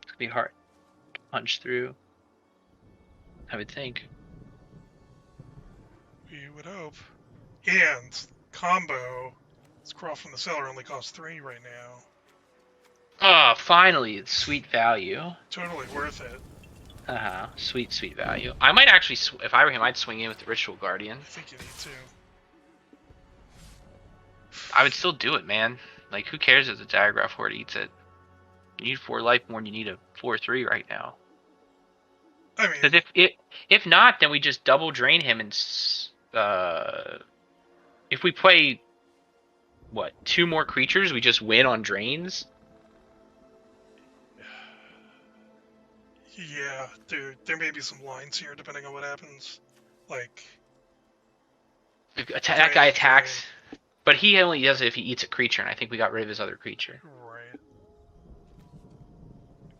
S2: gonna be hard to punch through, I would think.
S3: We would hope. And combo, this crawl from the cellar only costs 3 right now.
S2: Oh, finally, it's sweet value.
S3: Totally worth it.
S2: Sweet value. I might actually, if I were him, I'd swing in with the Ritual Guardian.
S3: I think you need to.
S2: I would still do it, man. Like, who cares if the Diregraf Horde eats it? You need 4 life more than you need a 4/3 right now.
S3: I mean,
S2: Because if not, then we just double drain him and if we play what, 2 more creatures, we just win on drains?
S3: Yeah, there may be some lines here depending on what happens. Like,
S2: That guy
S3: Drain,
S2: attacks, but he only does it if he eats a creature, and I think we got rid of his other creature.
S3: right.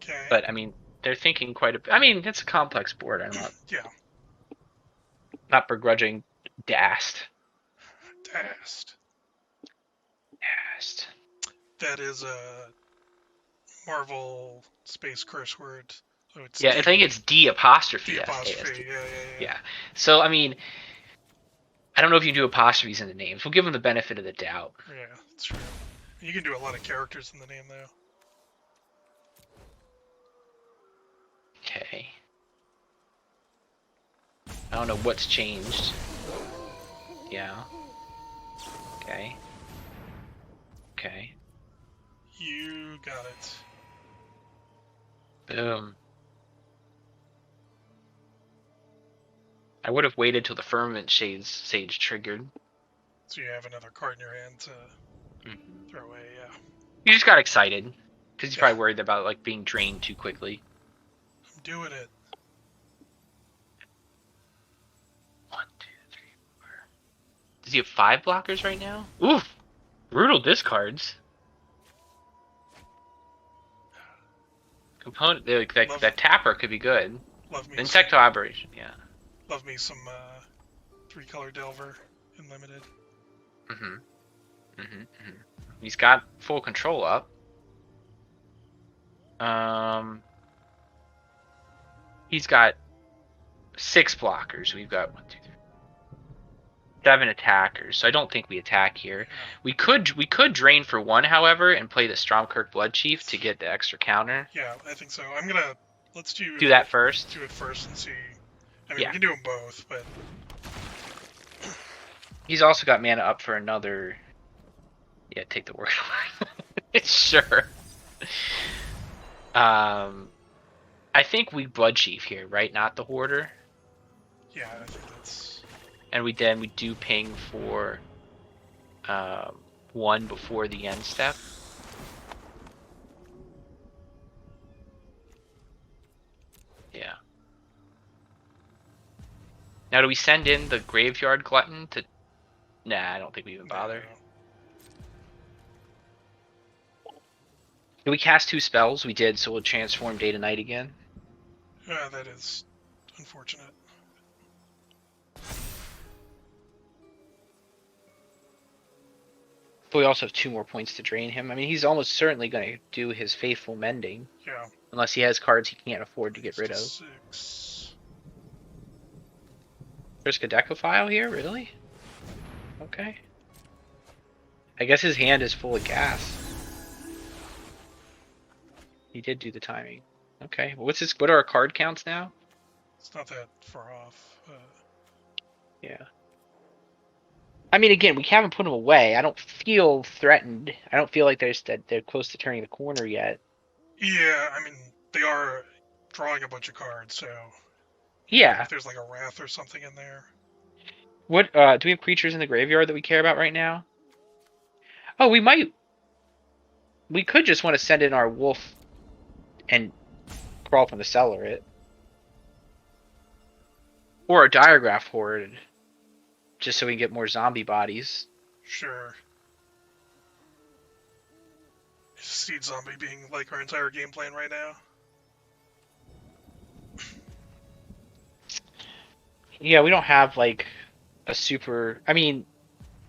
S3: Okay.
S2: But I mean, they're thinking quite a bit. I mean, it's a complex board. I'm
S3: Yeah,
S2: not begrudging Dast.
S3: Dast.
S2: Dast.
S3: That is a Marvel space curse word. So it's
S2: Yeah, I think it's D apostrophe.
S3: D
S2: S,
S3: apostrophe. Yeah.
S2: Yeah. So I mean, I don't know if you do apostrophes in the names. We'll give them the benefit of the doubt.
S3: Yeah, that's true. You can do a lot of characters in the name though.
S2: Okay. I don't know what's changed. Yeah. Okay. Okay.
S3: You got it.
S2: Boom. I would have waited till the Firmament Sage triggered.
S3: So you have another card in your hand to throw away. Yeah.
S2: You just got excited because he's
S3: Yeah.
S2: probably worried about like being drained too quickly.
S3: I'm doing it.
S2: 1, 2, 3, 4. Does he have 5 blockers right now? Oof! Brutal discards. Component, like that tapper could be good.
S3: Love me.
S2: Insecto Aberration, yeah.
S3: Love me some 3-color Delver in limited.
S2: He's got full control up. He's got 6 blockers. We've got 1, 2, 3, 7 attackers. So I don't think we attack here. We could drain for 1, however, and play the Stromkirk Blood Chief to get the extra counter.
S3: Yeah, I think so. Let's do
S2: Do that first.
S3: Do it first and see. I mean,
S2: Yeah.
S3: we can do them both, but
S2: He's also got mana up for another. Yeah, take the word. Sure. I think we Blood Chief here, right? Not the Hoarder.
S3: yeah, I think that's.
S2: And we do ping for 1 before the end step. Yeah. Now, do we send in the Graveyard Glutton to? Nah, I don't think we even bother. Did we cast 2 spells? We did, so we'll transform Day to Night again.
S3: Yeah, that is unfortunate.
S2: But we also have 2 more points to drain him. I mean, he's almost certainly going to do his Faithful Mending.
S3: Yeah.
S2: Unless he has cards he can't afford to get rid of.
S3: 6.
S2: Risk a Decophile here? Really? Okay. I guess his hand is full of gas. He did do the timing. Okay. Well, what are our card counts now?
S3: It's not that far off.
S2: Yeah. I mean, again, we haven't put him away. I don't feel threatened. I don't feel like they're close to turning the corner yet.
S3: Yeah, I mean, they are drawing a bunch of cards, so
S2: Yeah.
S3: if there's like a Wrath or something in there.
S2: What do we have creatures in the graveyard that we care about right now? Oh, we might. We could just want to send in our wolf and crawl from the cellar it. Or a Diregraf horde. Just so we can get more zombie bodies.
S3: Sure. Seed Zombie being like our entire game plan right now.
S2: Yeah, we don't have like a super. I mean,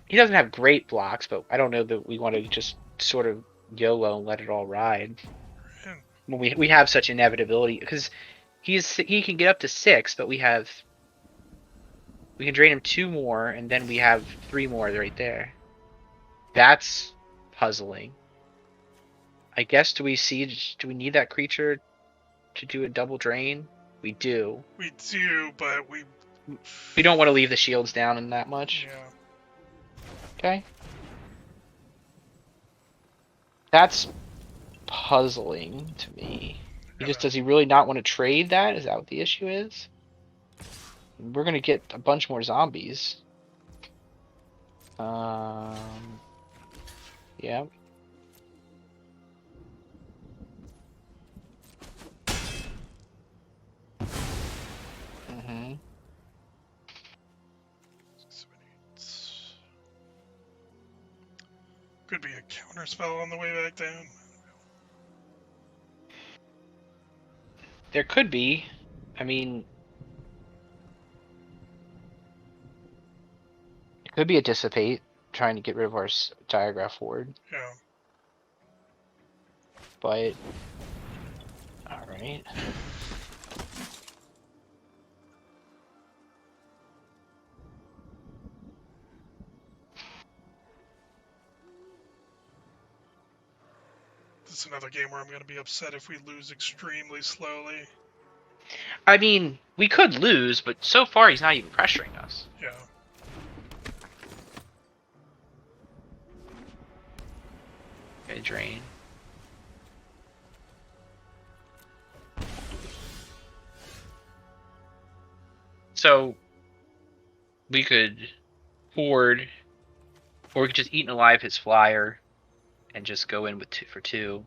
S2: he doesn't have great blocks, but I don't know that we want to just sort of YOLO and let it all ride. When we have such inevitability, because he can get up to 6, but we can drain him 2 more, and then we have 3 more right there. That's puzzling. I guess do we need that creature to do a double drain? We do.
S3: We do, but
S2: We don't want to leave the shields down in that much.
S3: yeah.
S2: Okay. That's puzzling to me. Does he really not want to trade that? Is that what the issue is? We're gonna get a bunch more zombies. Yeah. Mm-hmm.
S3: 7, 8. Could be a counter spell on the way back down.
S2: There could be. I mean, it could be a dissipate, trying to get rid of our Diregraf ward,
S3: Yeah.
S2: but all right.
S3: This is another game where I'm going to be upset if we lose extremely slowly.
S2: I mean, we could lose, but so far he's not even pressuring us.
S3: Yeah.
S2: Okay, drain. So we could hoard, or we could just eat alive his flyer, and just go in with 2 for 2.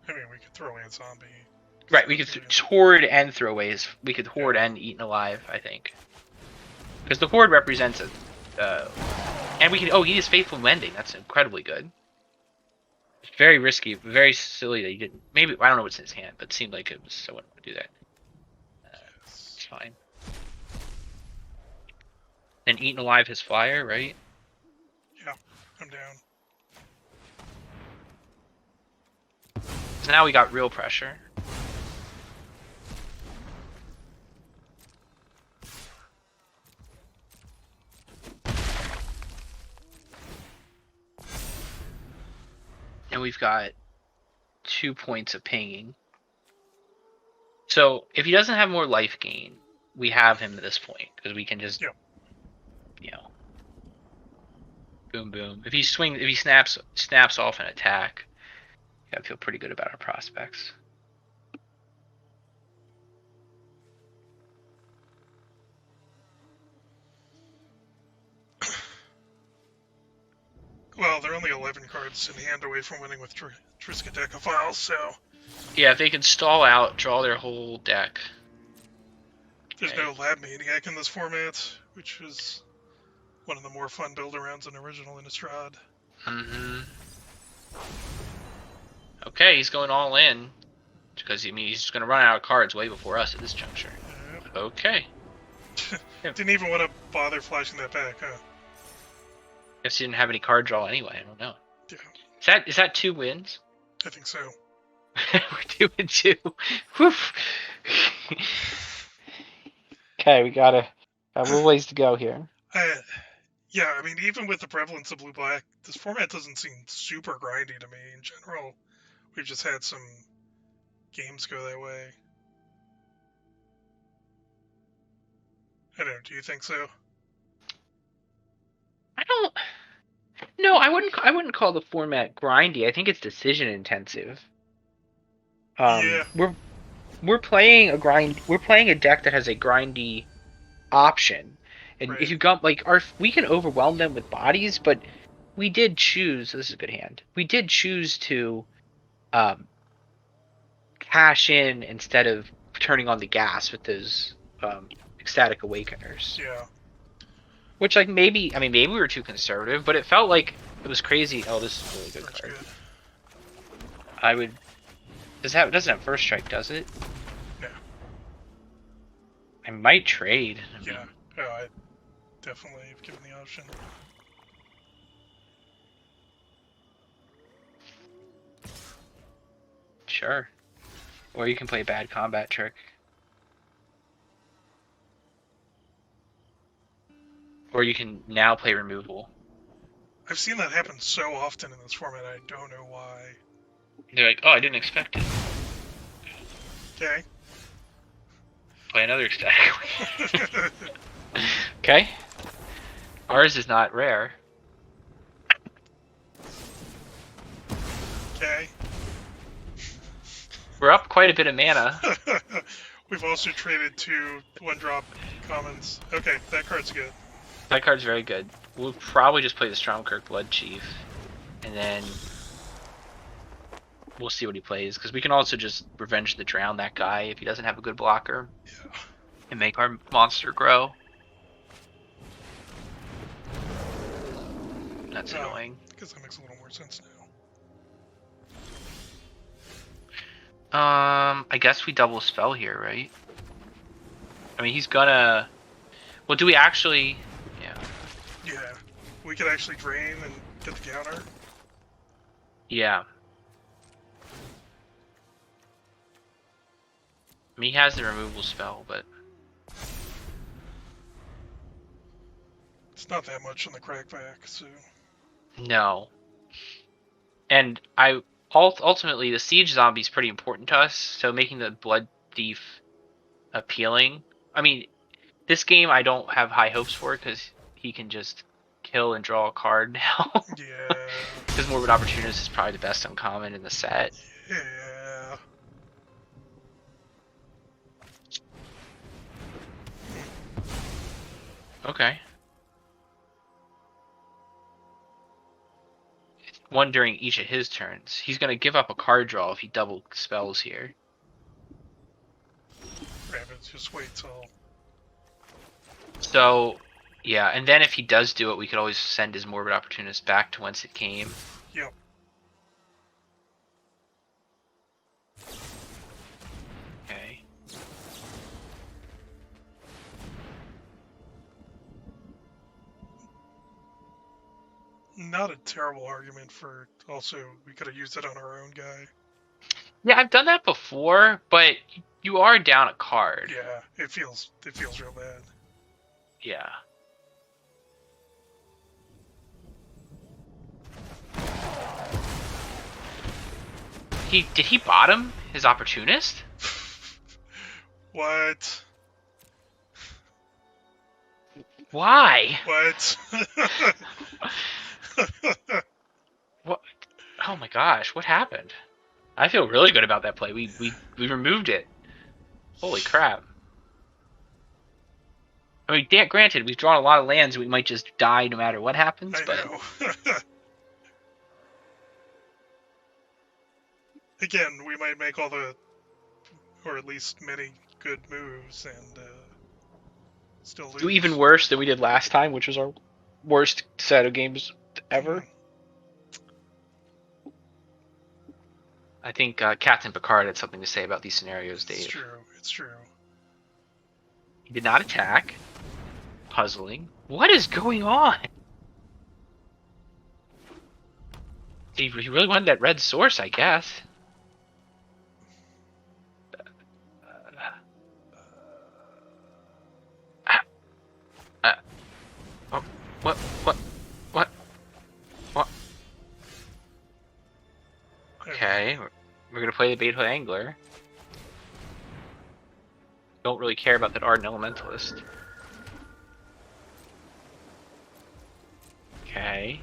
S3: I mean, we could throw in a zombie.
S2: Right, we could hoard and throw away his. We could hoard and eaten alive, I think, because the hoard represents a. And we can. Oh, he is faithful mending. That's incredibly good. It's very risky, very silly that he didn't. Maybe I don't know what's in his hand, but it seemed like it was. So I wouldn't do that. It's fine. And eaten alive his flyer, right?
S3: Yeah, I'm down.
S2: So now we got real pressure. And we've got 2 points of pinging. So if he doesn't have more life gain, we have him at this point because we can just, you know, boom, boom. If he snaps off an attack, I feel pretty good about our prospects.
S3: Well, they're only 11 cards in hand away from winning with Triskaidekaphile, so
S2: Yeah, if they can stall out, draw their whole deck.
S3: there's no Lab Maniac in this format, which is one of the more fun build-arounds in original Innistrad.
S2: Mm-hmm. Okay, he's going all in. Because, I mean, he's going to run out of cards way before us at this juncture.
S3: Yep.
S2: Okay.
S3: Didn't even want to bother flashing that back, huh?
S2: Guess he didn't have any card draw anyway, I don't know.
S3: Yeah,
S2: Is that 2 wins?
S3: I think so.
S2: We're 2-2. Woof. Okay, we got a little ways to go here.
S3: Yeah, I mean, even with the prevalence of blue-black, this format doesn't seem super grindy to me in general. We've just had some games go that way. I don't know, do you think so?
S2: I don't. No, I wouldn't call the format grindy. I think it's decision intensive.
S3: Yeah.
S2: We're playing a deck that has a grindy option, and
S3: Right.
S2: if you got we can overwhelm them with bodies, but we did choose. This is a good hand. We did choose to cash in instead of turning on the gas with those ecstatic awakeners.
S3: Yeah.
S2: Which maybe we were too conservative, but it felt like it was crazy. Oh, this is a really good
S3: That's
S2: card.
S3: good.
S2: I would. It doesn't have first strike, does it?
S3: No.
S2: I might trade.
S3: Yeah. Oh, I definitely have given the option.
S2: Sure. Or you can play bad combat trick. Or you can now play removal.
S3: I've seen that happen so often in this format, I don't know why.
S2: They're like, oh, I didn't expect it.
S3: Okay.
S2: Play another ecstatic. Okay. Ours is not rare.
S3: Okay.
S2: We're up quite a bit of mana.
S3: We've also traded 2 1-drop commons. Okay, that card's good.
S2: That card's very good. We'll probably just play the Stromkirk Blood Chief, and then we'll see what he plays. Because we can also just Revenge the Drown that guy if he doesn't have a good blocker,
S3: Yeah.
S2: and make our monster grow. That's annoying.
S3: I guess that makes a little more sense now.
S2: I guess we double spell here, right? I mean, he's gonna. Well, do we actually? Yeah.
S3: Yeah. We could actually drain and get the counter.
S2: Yeah. I mean, he has the removal spell, but
S3: It's not that much on the crackback, so.
S2: no. And ultimately the siege zombie is pretty important to us, so making the blood thief appealing. I mean, this game I don't have high hopes for because he can just kill and draw a card now.
S3: Yeah.
S2: Because Morbid Opportunist is probably the best uncommon in the set.
S3: Yeah.
S2: Okay. One during each of his turns. He's gonna give up a card draw if he double spells here.
S3: Rabbits, just wait till.
S2: So, yeah, and then if he does do it, we could always send his Morbid Opportunist back to whence it came.
S3: Yep.
S2: Okay.
S3: Not a terrible argument for also, we could have used it on our own guy.
S2: Yeah, I've done that before, but you are down a card.
S3: Yeah, it feels real bad.
S2: Yeah. Did he bottom his Opportunist?
S3: What?
S2: Why?
S3: What?
S2: What? Oh my gosh, what happened? I feel really good about that play. We removed it. Holy crap. I mean, granted, we've drawn a lot of lands. We might just die no matter what happens,
S3: I
S2: but
S3: know. Again, we might make all the, or at least many good moves and still lose.
S2: do even worse than we did last time, which was our worst set of games ever. I think Captain Picard had something to say about these scenarios, Dave.
S3: It's true. It's true.
S2: He did not attack. Puzzling. What is going on? He really wanted that red source, I guess. Oh, what? Okay, we're gonna play the Beta Angler. Don't really care about that Ardent Elementalist. Okay.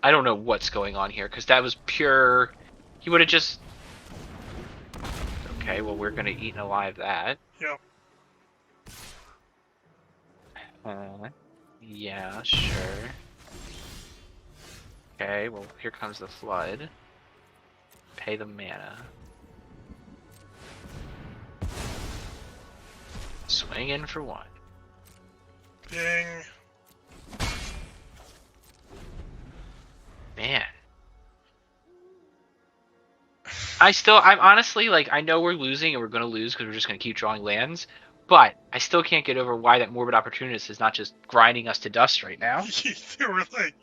S2: I don't know what's going on here, because that was pure... He would have just... Okay, well, we're gonna eat and alive that.
S3: Yep.
S2: Yeah, sure. Okay, well, here comes the flood. Pay the mana. Swing in for one.
S3: Ding.
S2: Man. I'm honestly, like, I know we're losing and we're gonna lose because we're just gonna keep drawing lands, but I still can't get over why that Morbid Opportunist is not just grinding us to dust right now.
S3: There were like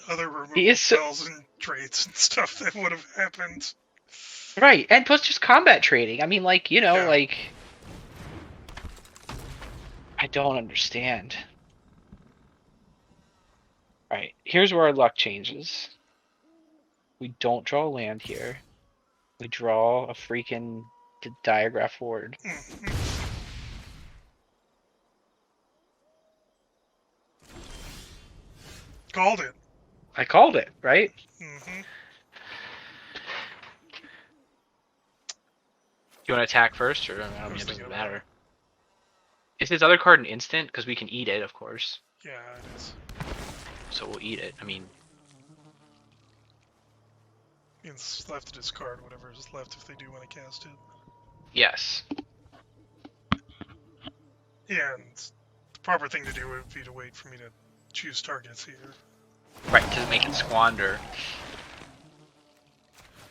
S3: other removal spells and traits and stuff that would have happened.
S2: Right, and plus just combat trading. I mean, like, you know,
S3: Yeah.
S2: like... I don't understand. Alright, here's where our luck changes. We don't draw a land here. We draw a freaking Diregraf Ward.
S3: Called it.
S2: I called it, right? You want to attack first, or I mean,
S3: was
S2: it doesn't
S3: thinking about
S2: matter. Is his other card an instant? Because we can eat it, of course.
S3: Yeah, it is.
S2: So we'll eat it. I mean,
S3: Means left to discard whatever is left if they do want to cast it.
S2: yes.
S3: Yeah, and the proper thing to do would be to wait for me to choose targets here.
S2: Right, to make it squander.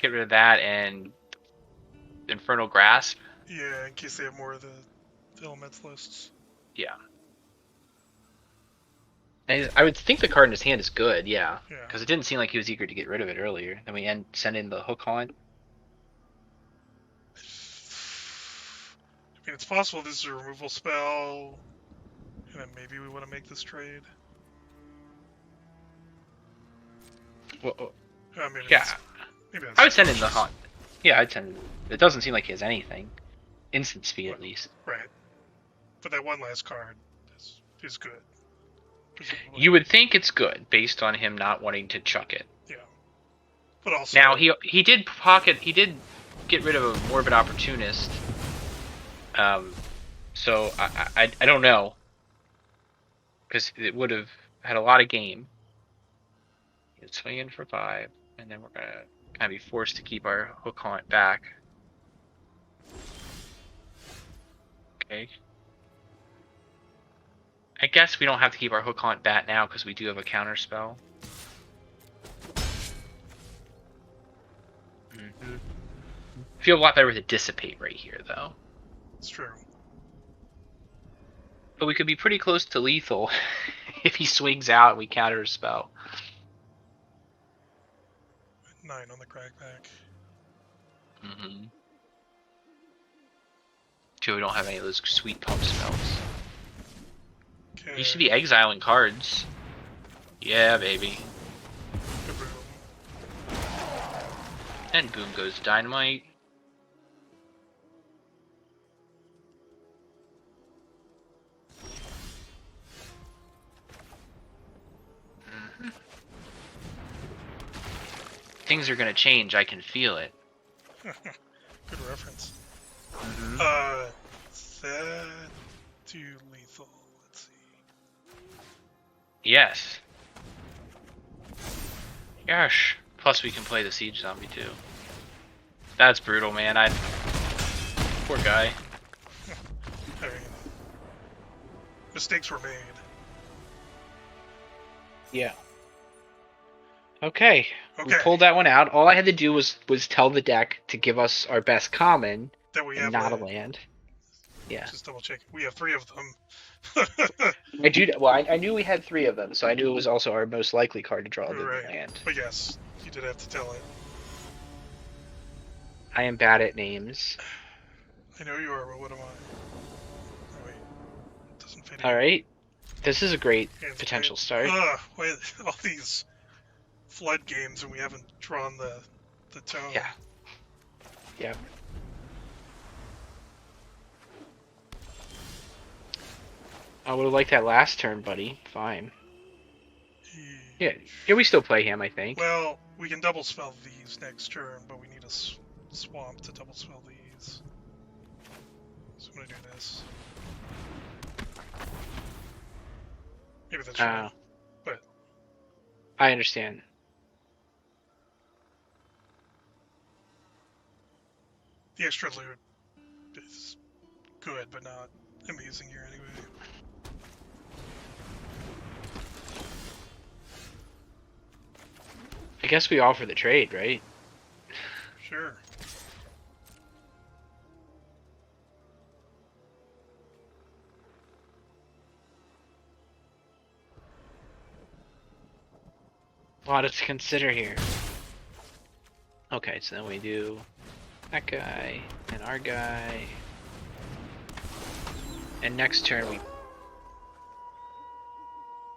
S2: Get rid of that and Infernal Grasp.
S3: Yeah, in case they have more of the elements lists.
S2: Yeah. And I would think the card in his hand is good, yeah.
S3: Yeah.
S2: Because it didn't seem like he was eager to get rid of it earlier. Then we send in the hook on.
S3: I mean, it's possible this is a removal spell, and then maybe we want to make this trade.
S2: Well,
S3: Maybe
S2: yeah.
S3: maybe that's
S2: I would send in the hunt. Yeah, I'd send. It doesn't seem like he has anything. Instant speed, at least.
S3: Right. But that one last card is good. Presumably.
S2: You would think it's good based on him not wanting to chuck it.
S3: Yeah. But also.
S2: Now he did pocket. He did get rid of a more of an opportunist. So I don't know. Because it would have had a lot of game. He'd swing in for 5, and then we're gonna kind of be forced to keep our hook haunt back. Okay. I guess we don't have to keep our hook haunt bat now because we do have a counter spell. Feel a lot better with a dissipate right here, though.
S3: It's true.
S2: But we could be pretty close to lethal if he swings out and we counter a spell.
S3: 9 on the crackback.
S2: Too, we don't have any of those sweet pump spells.
S3: Okay.
S2: You should be exiling cards. Yeah, baby.
S3: Boom.
S2: And boom goes dynamite. Things are gonna change, I can feel it.
S3: Good reference.
S2: Mm-hmm.
S3: That to lethal. Let's see.
S2: Yes. Gosh. Plus we can play the siege zombie too. That's brutal, man. Poor guy.
S3: I mean, mistakes were made.
S2: Yeah. Okay. We
S3: Okay.
S2: pulled that one out. All I had to do was tell the deck to give us our best common
S3: That we
S2: and
S3: have
S2: not a
S3: land.
S2: land. Yeah.
S3: Just double check. We have 3 of them.
S2: I do. Well, I knew we had 3 of them, so I knew it was also our most likely card to draw the
S3: Right.
S2: land.
S3: But yes, you did have to tell it.
S2: I am bad at names.
S3: I know you are, but what am I? Oh, wait. It doesn't fit in.
S2: All right. This is a great
S3: Hands
S2: potential
S3: great.
S2: start.
S3: Wait, all these flood games and we haven't drawn the tone.
S2: Yeah. Yeah. I would have liked that last turn, buddy. Fine. Yeah. Yeah, we still play him, I think.
S3: Well, we can double spell these next turn, but we need a swamp to double spell these. So I'm gonna do this. Maybe that's wrong, but
S2: I understand.
S3: the extra loot is good, but not amazing here anyway.
S2: I guess we offer the trade, right?
S3: Sure.
S2: A lot to consider here. Okay, so then we do that guy and our guy. And next turn we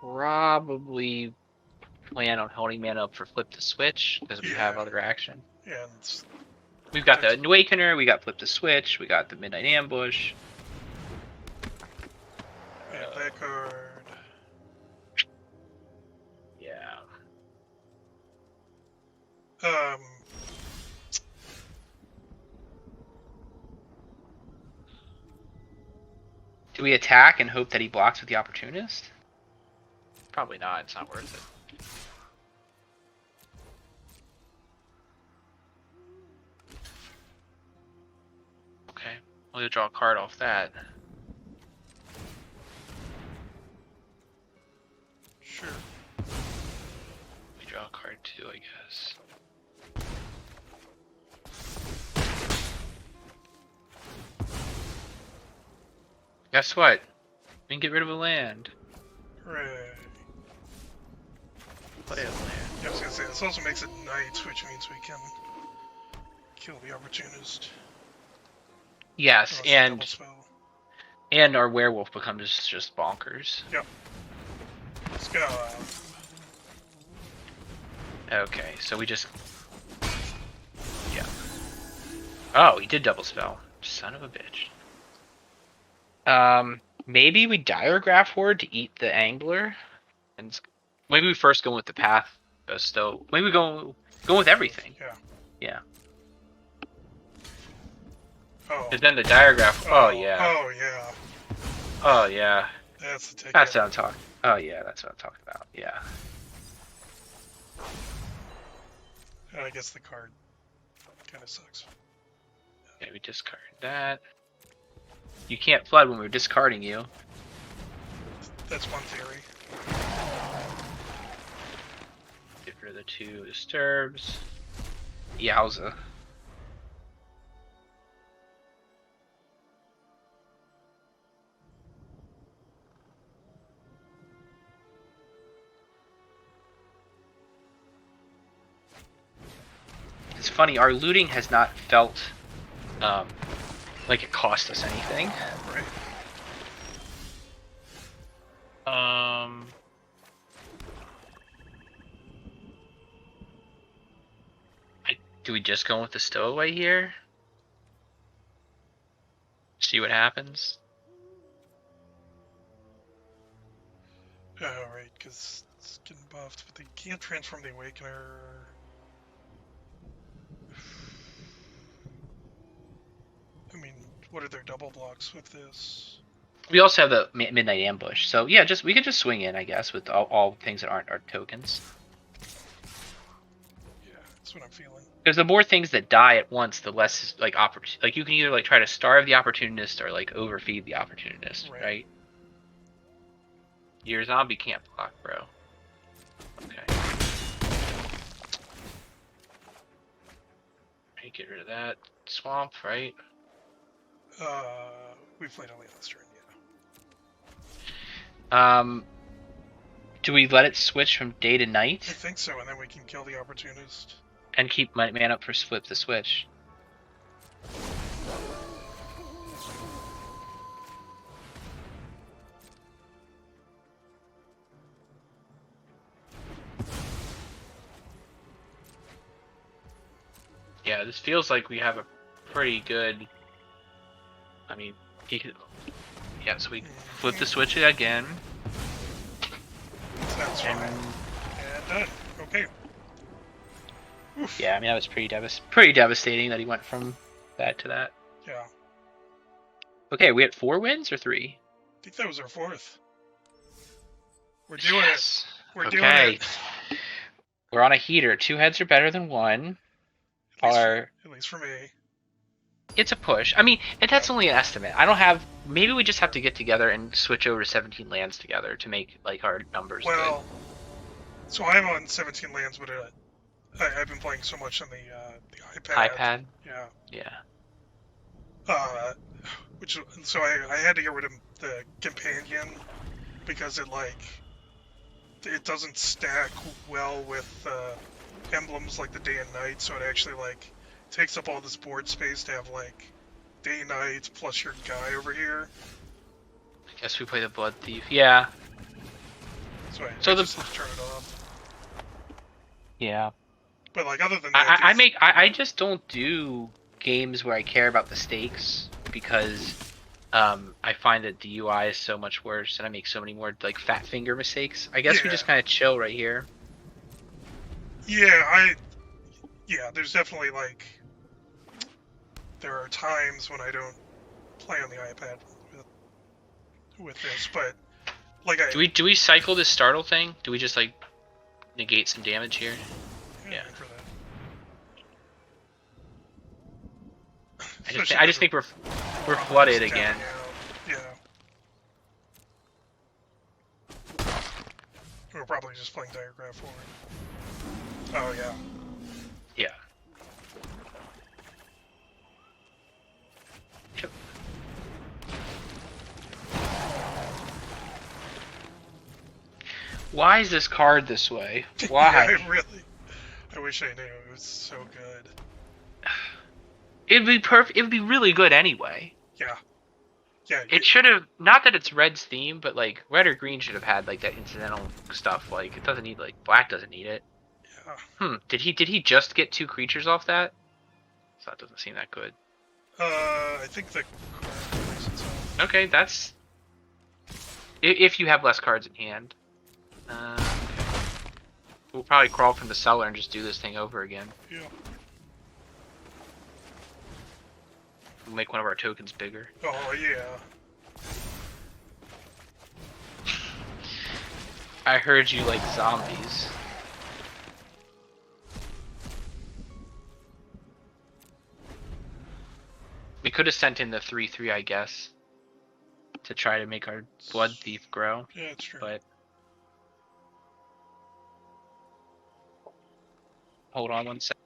S2: probably plan on holding mana up for flip to switch because we have
S3: Yeah.
S2: other action.
S3: Yeah, and it's,
S2: We've got the Awakener, we got flip to switch, we got the Midnight Ambush.
S3: yeah, that card.
S2: Yeah. Do we attack and hope that he blocks with the opportunist?
S5: Probably not. It's not worth it.
S2: Okay, we'll draw a card off that.
S3: Sure.
S2: We draw a card too, I guess. Guess what? We can get rid of a land.
S3: Hooray.
S2: Play a land.
S3: Yeah, I was gonna say, this also makes it night, which means we can kill the opportunist.
S2: Yes,
S3: Unless it's double spell.
S2: and our werewolf becomes just bonkers.
S3: Let's go.
S2: Okay, so we just... Yeah. Oh, he did double spell. Son of a bitch. Maybe we Diregraf Horde to eat the Angler? And maybe we first go with the Path Bestow. Maybe we go with everything.
S3: Yeah.
S2: Yeah.
S3: Oh.
S2: Because then the Diregraf... Oh, yeah.
S3: Oh, yeah.
S2: Oh, yeah.
S3: That's the take.
S2: That's what I'm talking... Oh, yeah, that's what I'm talking about. Yeah.
S3: I guess the card kind of sucks.
S2: Okay, we discard that. You can't flood when we're discarding you.
S3: That's one theory.
S2: Get rid of the 2 disturbs. Yowza. It's funny, our looting has not felt like it cost us anything.
S3: Right.
S2: Do we just go with the stowaway here? See what happens?
S3: Oh, right, because it's getting buffed, but they can't transform the Awakener. I mean, what are their double blocks with this?
S2: We also have the Midnight Ambush, so yeah, we could just swing in, I guess, with all things that aren't our tokens.
S3: Yeah, that's what I'm feeling.
S2: Because the more things that die at once, the less like like you can either like try to starve the opportunist or like overfeed the opportunist, right? Your zombie can't block, bro. Okay. Right, get rid of that swamp, right?
S3: We played only on this turn, yeah.
S2: Do we let it switch from day to night?
S3: I think so, and then we can kill the opportunist.
S2: And keep my man up for flip the switch. Yeah, this feels like we have a pretty good... I mean, he could... Yeah, so we flip the switch again.
S3: That's fine. And done. Okay. Oof.
S2: Yeah, I mean, that was pretty devastating that he went from that to that.
S3: Yeah.
S2: Okay, we had 4 wins or 3?
S3: I think that was our 4th. We're doing it. We're doing
S2: Okay.
S3: it.
S2: We're on a heater. 2 heads are better than 1.
S3: At least for me.
S2: It's a push. I mean, and that's only an estimate. I don't have... Maybe we just have to get together and switch over to 17 lands together to make like our numbers
S3: Well, so I'm on 17 lands, but I've been playing so much on the iPad.
S2: iPad?
S3: Yeah.
S2: Yeah.
S3: So I had to get rid of the companion because it doesn't stack well with emblems like the day and night, so it actually takes up all this board space to have day night plus your guy over here.
S2: I guess we play the Blood Thief. Yeah.
S3: So I
S2: So
S3: just turn it off.
S2: Yeah.
S3: But other than that,
S2: I just don't do games where I care about the stakes because I find that the UI is so much worse and I make so many more fat finger mistakes. I guess we just kind of chill right here.
S3: Yeah, there's definitely there are times when I don't play on the iPad with this, but like I
S2: Do we cycle this startle thing? Do we just like negate some damage here? Yeah.
S3: for that.
S2: I just think we're flooded
S3: Just
S2: again.
S3: down, yeah. We're probably just playing Diregraf forward. Oh yeah.
S2: Yeah. Yep. Why is this card this way? Why?
S3: Yeah, I wish I knew. It was so good.
S2: It'd be perfect. It would be really good anyway.
S3: Yeah. Yeah.
S2: It should have, not that it's red's theme, but like red or green should have had like that incidental stuff. Like it doesn't need, like black doesn't need it.
S3: Yeah.
S2: Did he just get 2 creatures off that? So that doesn't seem that good.
S3: I think the card plays itself.
S2: Okay, that's if you have less cards in hand. Okay. We'll probably crawl from the cellar and just do this thing over again.
S3: Yeah.
S2: We'll make one of our tokens bigger.
S3: Oh yeah.
S2: I heard you like zombies. We could have sent in the 3/3, I guess, to try to make our blood thief grow,
S3: Yeah, it's true.
S2: but hold on one sec.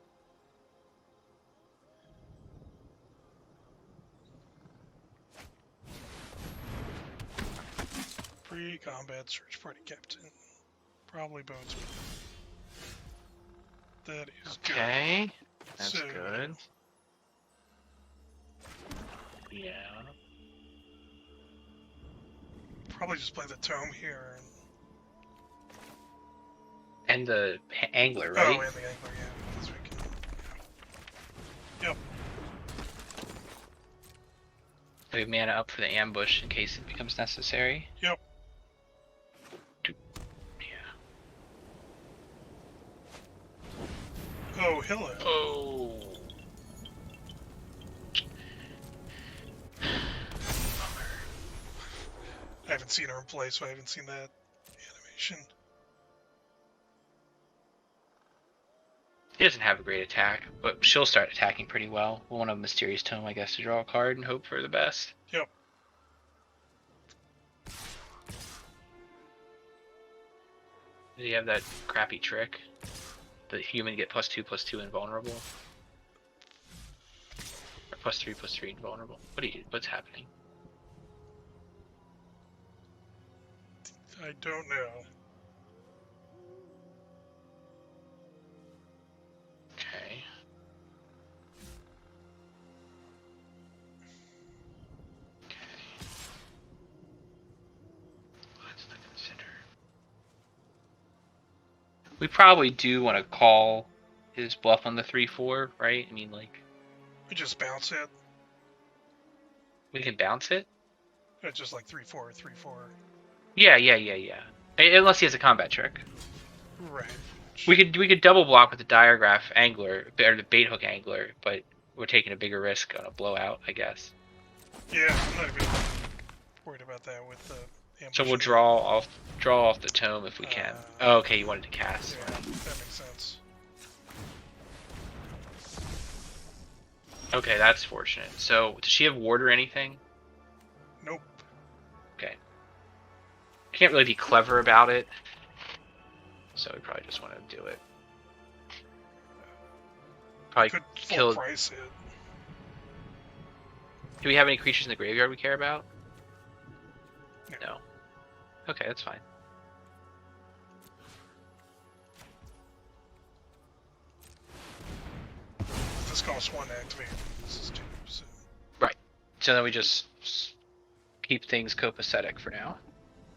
S3: Pre-combat search party captain. Probably bodes well. That is
S2: Okay,
S3: good.
S2: that's
S3: So,
S2: good. Yeah.
S3: Probably just play the tome here.
S2: And the angler,
S3: And...
S2: right?
S3: Oh, and the angler, yeah. Because we can... Yep.
S2: We have mana up for the ambush in case it becomes necessary.
S3: Yep.
S2: Yeah.
S3: Oh, hello.
S2: Oh.
S3: I haven't seen her in play, so I haven't seen that animation.
S2: He doesn't have a great attack, but she'll start attacking pretty well. We'll want a Mysterious Tome, I guess, to draw a card and hope for the best.
S3: Yep.
S2: Did he have that crappy trick? The human get +2/+2 invulnerable? Or +3/+3 invulnerable? What's happening?
S3: I don't know.
S2: Okay. Let's not consider. We probably do want to call his bluff on the 3/4, right? I mean, like,
S3: We just bounce it.
S2: we can bounce it?
S3: It's just like 3/4, 3/4.
S2: Yeah. Unless he has a combat trick.
S3: Right.
S2: We could double block with the Diregraf angler or the bait hook angler, but we're taking a bigger risk on a blowout, I guess.
S3: Yeah, I'm not even worried about that with the ambush.
S2: So we'll draw off the tome if we can. Oh, okay, you wanted to cast.
S3: Yeah, that makes sense.
S2: Okay, that's fortunate. So does she have ward or anything?
S3: Nope.
S2: Okay. Can't really be clever about it. So we probably just want to do it. Probably
S3: Could
S2: kill.
S3: full price it.
S2: Do we have any creatures in the graveyard we care about?
S3: No.
S2: No. Okay, that's fine.
S3: This costs 1 to activate. This is 2, so...
S2: So then we just keep things copacetic for now.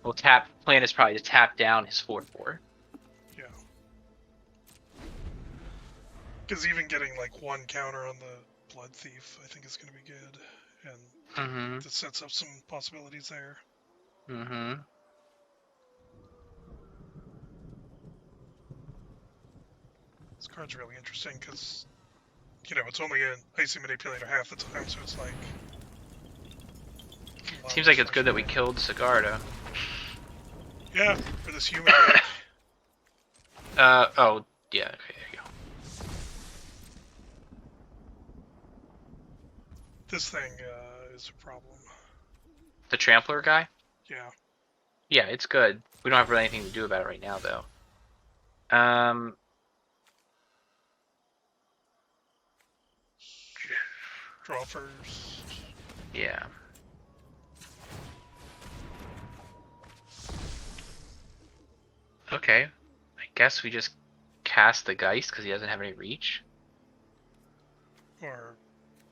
S2: We'll tap. Plan is probably to tap down his 4/4.
S3: Yeah. Because even getting like 1 counter on the Blood Thief, I think is going to be good. And
S2: Mm-hmm.
S3: this sets up some possibilities there.
S2: Mm-hmm.
S3: This card's really interesting because, you know, it's only an Icy Manipulator half the time, so it's like
S2: Seems like it's good that we killed Sigarda.
S3: Yeah, for this human raid.
S2: Oh, yeah, okay, there you go.
S3: This thing is a problem.
S2: The Trampler guy?
S3: Yeah.
S2: Yeah, it's good. We don't have really anything to do about it right now, though.
S3: Draw first.
S2: Yeah. Okay. I guess we just cast the Geist because he doesn't have any reach.
S3: Or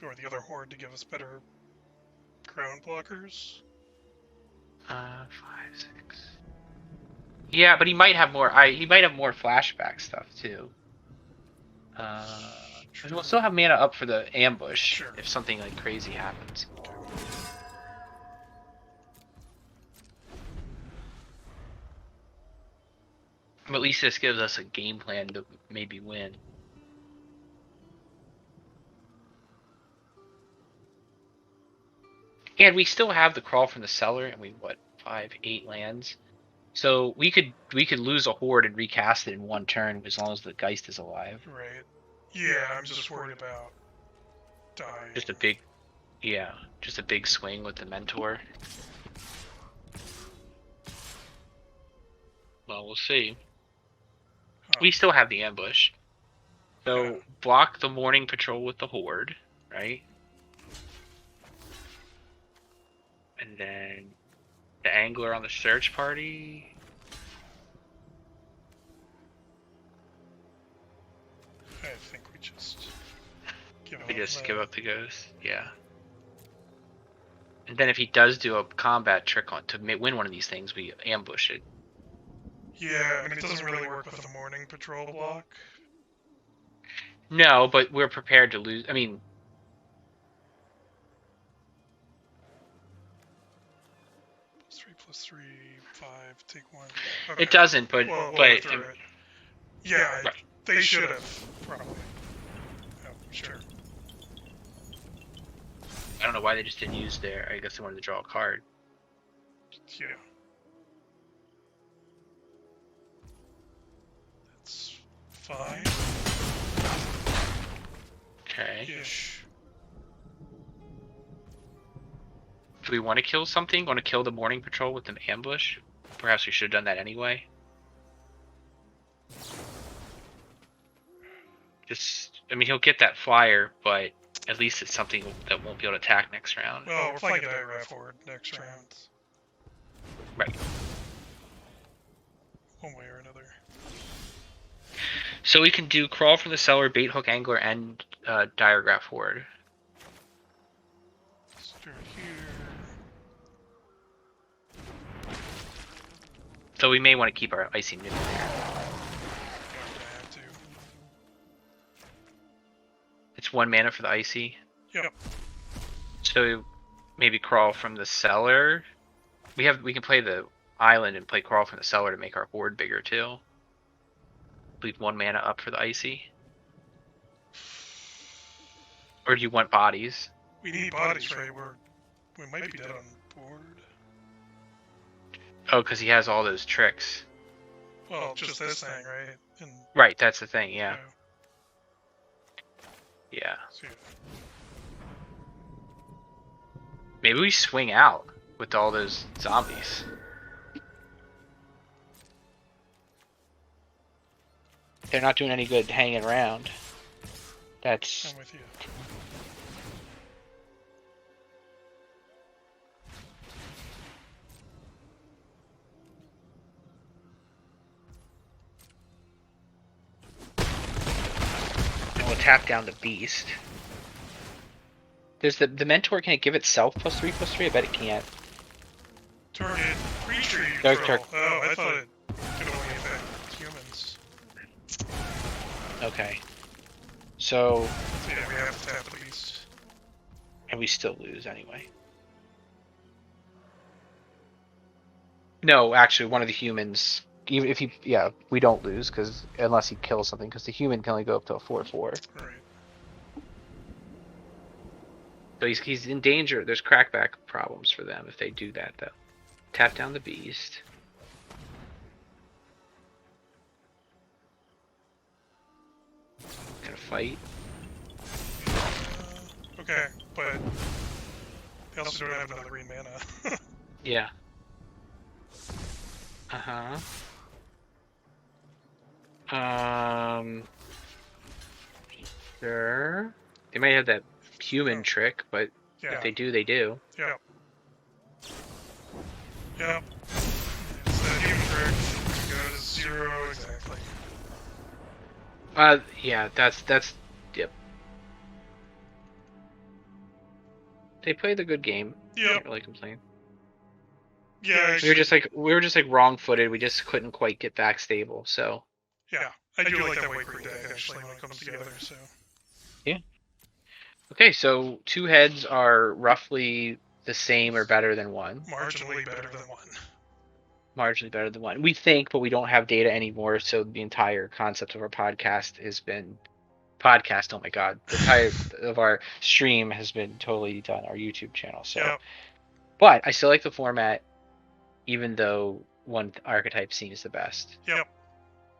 S3: the other horde to give us better ground blockers.
S2: 5, 6. Yeah, but he might have more. He might have more flashback stuff too. We'll still have mana up for the ambush
S3: Sure.
S2: if something like crazy happens. But at least this gives us a game plan to maybe win. And we still have the crawl from the cellar, and we 5, 8 lands. So we could lose a horde and recast it in one turn as long as the Geist is alive.
S3: Right. Yeah, I'm just worried about dying.
S2: Just a big swing with the Mentor. Well, we'll see.
S3: Huh.
S2: We still have the ambush. So
S3: Yeah.
S2: block the morning patrol with the horde, right? And then the angler on the search party.
S3: I think we just give up.
S2: We just
S3: the-
S2: give up the ghost, yeah. And then if he does do a combat trick to win one of these things, we ambush it.
S3: Yeah, I mean, it doesn't really work with the morning patrol block.
S2: No, but we're prepared to lose. I mean,
S3: +3/+3, 5, take 1.
S2: it doesn't. But
S3: Well,
S2: but
S3: after it. Yeah,
S2: Right.
S3: they should have, probably. Oh, sure.
S2: I don't know why they just didn't use their. I guess they wanted to draw a card.
S3: Yeah. That's fine.
S2: Okay.
S3: Ish.
S2: Do we want to kill something? Want to kill the morning patrol with an ambush? Perhaps we should have done that anyway. I mean, he'll get that flyer, but at least it's something that won't be able to attack next round.
S3: Well, we're flying a Diregraf forward next round.
S2: Right.
S3: One way or another.
S2: So we can do crawl from the cellar, bait hook angler, and diregraph horde.
S3: Start here.
S2: So we may want to keep our icy mimic there.
S3: Yeah, I have to.
S2: It's 1 mana for the icy.
S3: Yep.
S2: So maybe crawl from the cellar. We can play the island and play crawl from the cellar to make our horde bigger too. Leave 1 mana up for the icy. Or do you want bodies?
S3: We need bodies, right? We might be dead on board.
S2: Oh, because he has all those tricks.
S3: Well, just this thing, right? And
S2: Right, that's the thing, yeah. Yeah.
S3: So,
S2: Maybe we swing out with all those zombies. They're not doing any good hanging around. That's...
S3: I'm with you.
S2: And we'll tap down the beast. There's the mentor, can it give itself +3/+3? I bet it can't.
S3: Target creature you
S2: Dark
S3: control.
S2: Turk.
S3: Oh, I thought it could only affect humans.
S2: Okay. So,
S3: So yeah, we have to tap the beast.
S2: and we still lose anyway. No, actually, one of the humans, even if we don't lose because unless he kills something, because the human can only go up to a 4/4.
S3: Right.
S2: So he's in danger. There's crackback problems for them if they do that, though. Tap down the beast. Gonna fight.
S3: Okay, but they also don't have another green mana.
S2: Yeah. Sure. They might have that human trick, but
S3: Yeah.
S2: if they do, they do.
S3: Yep. Yep. It's that human trick. Go to 0 exactly.
S2: Yeah, that's yep. They played the good game.
S3: Yep.
S2: Can't really complain.
S3: Yeah.
S2: We were just like wrong-footed. We just couldn't quite get back stable. So
S3: Yeah. I do like that white green deck actually when it comes together. So.
S2: okay, so two heads are roughly the same or better than one.
S3: Marginally better than one.
S2: Marginally better than one. We think, but we don't have data anymore. So the entire concept of our podcast has been oh my god, the entire of our stream has been totally done. Our YouTube channel. So,
S3: Yep.
S2: but I still like the format, even though one archetype seems the best.
S3: Yep.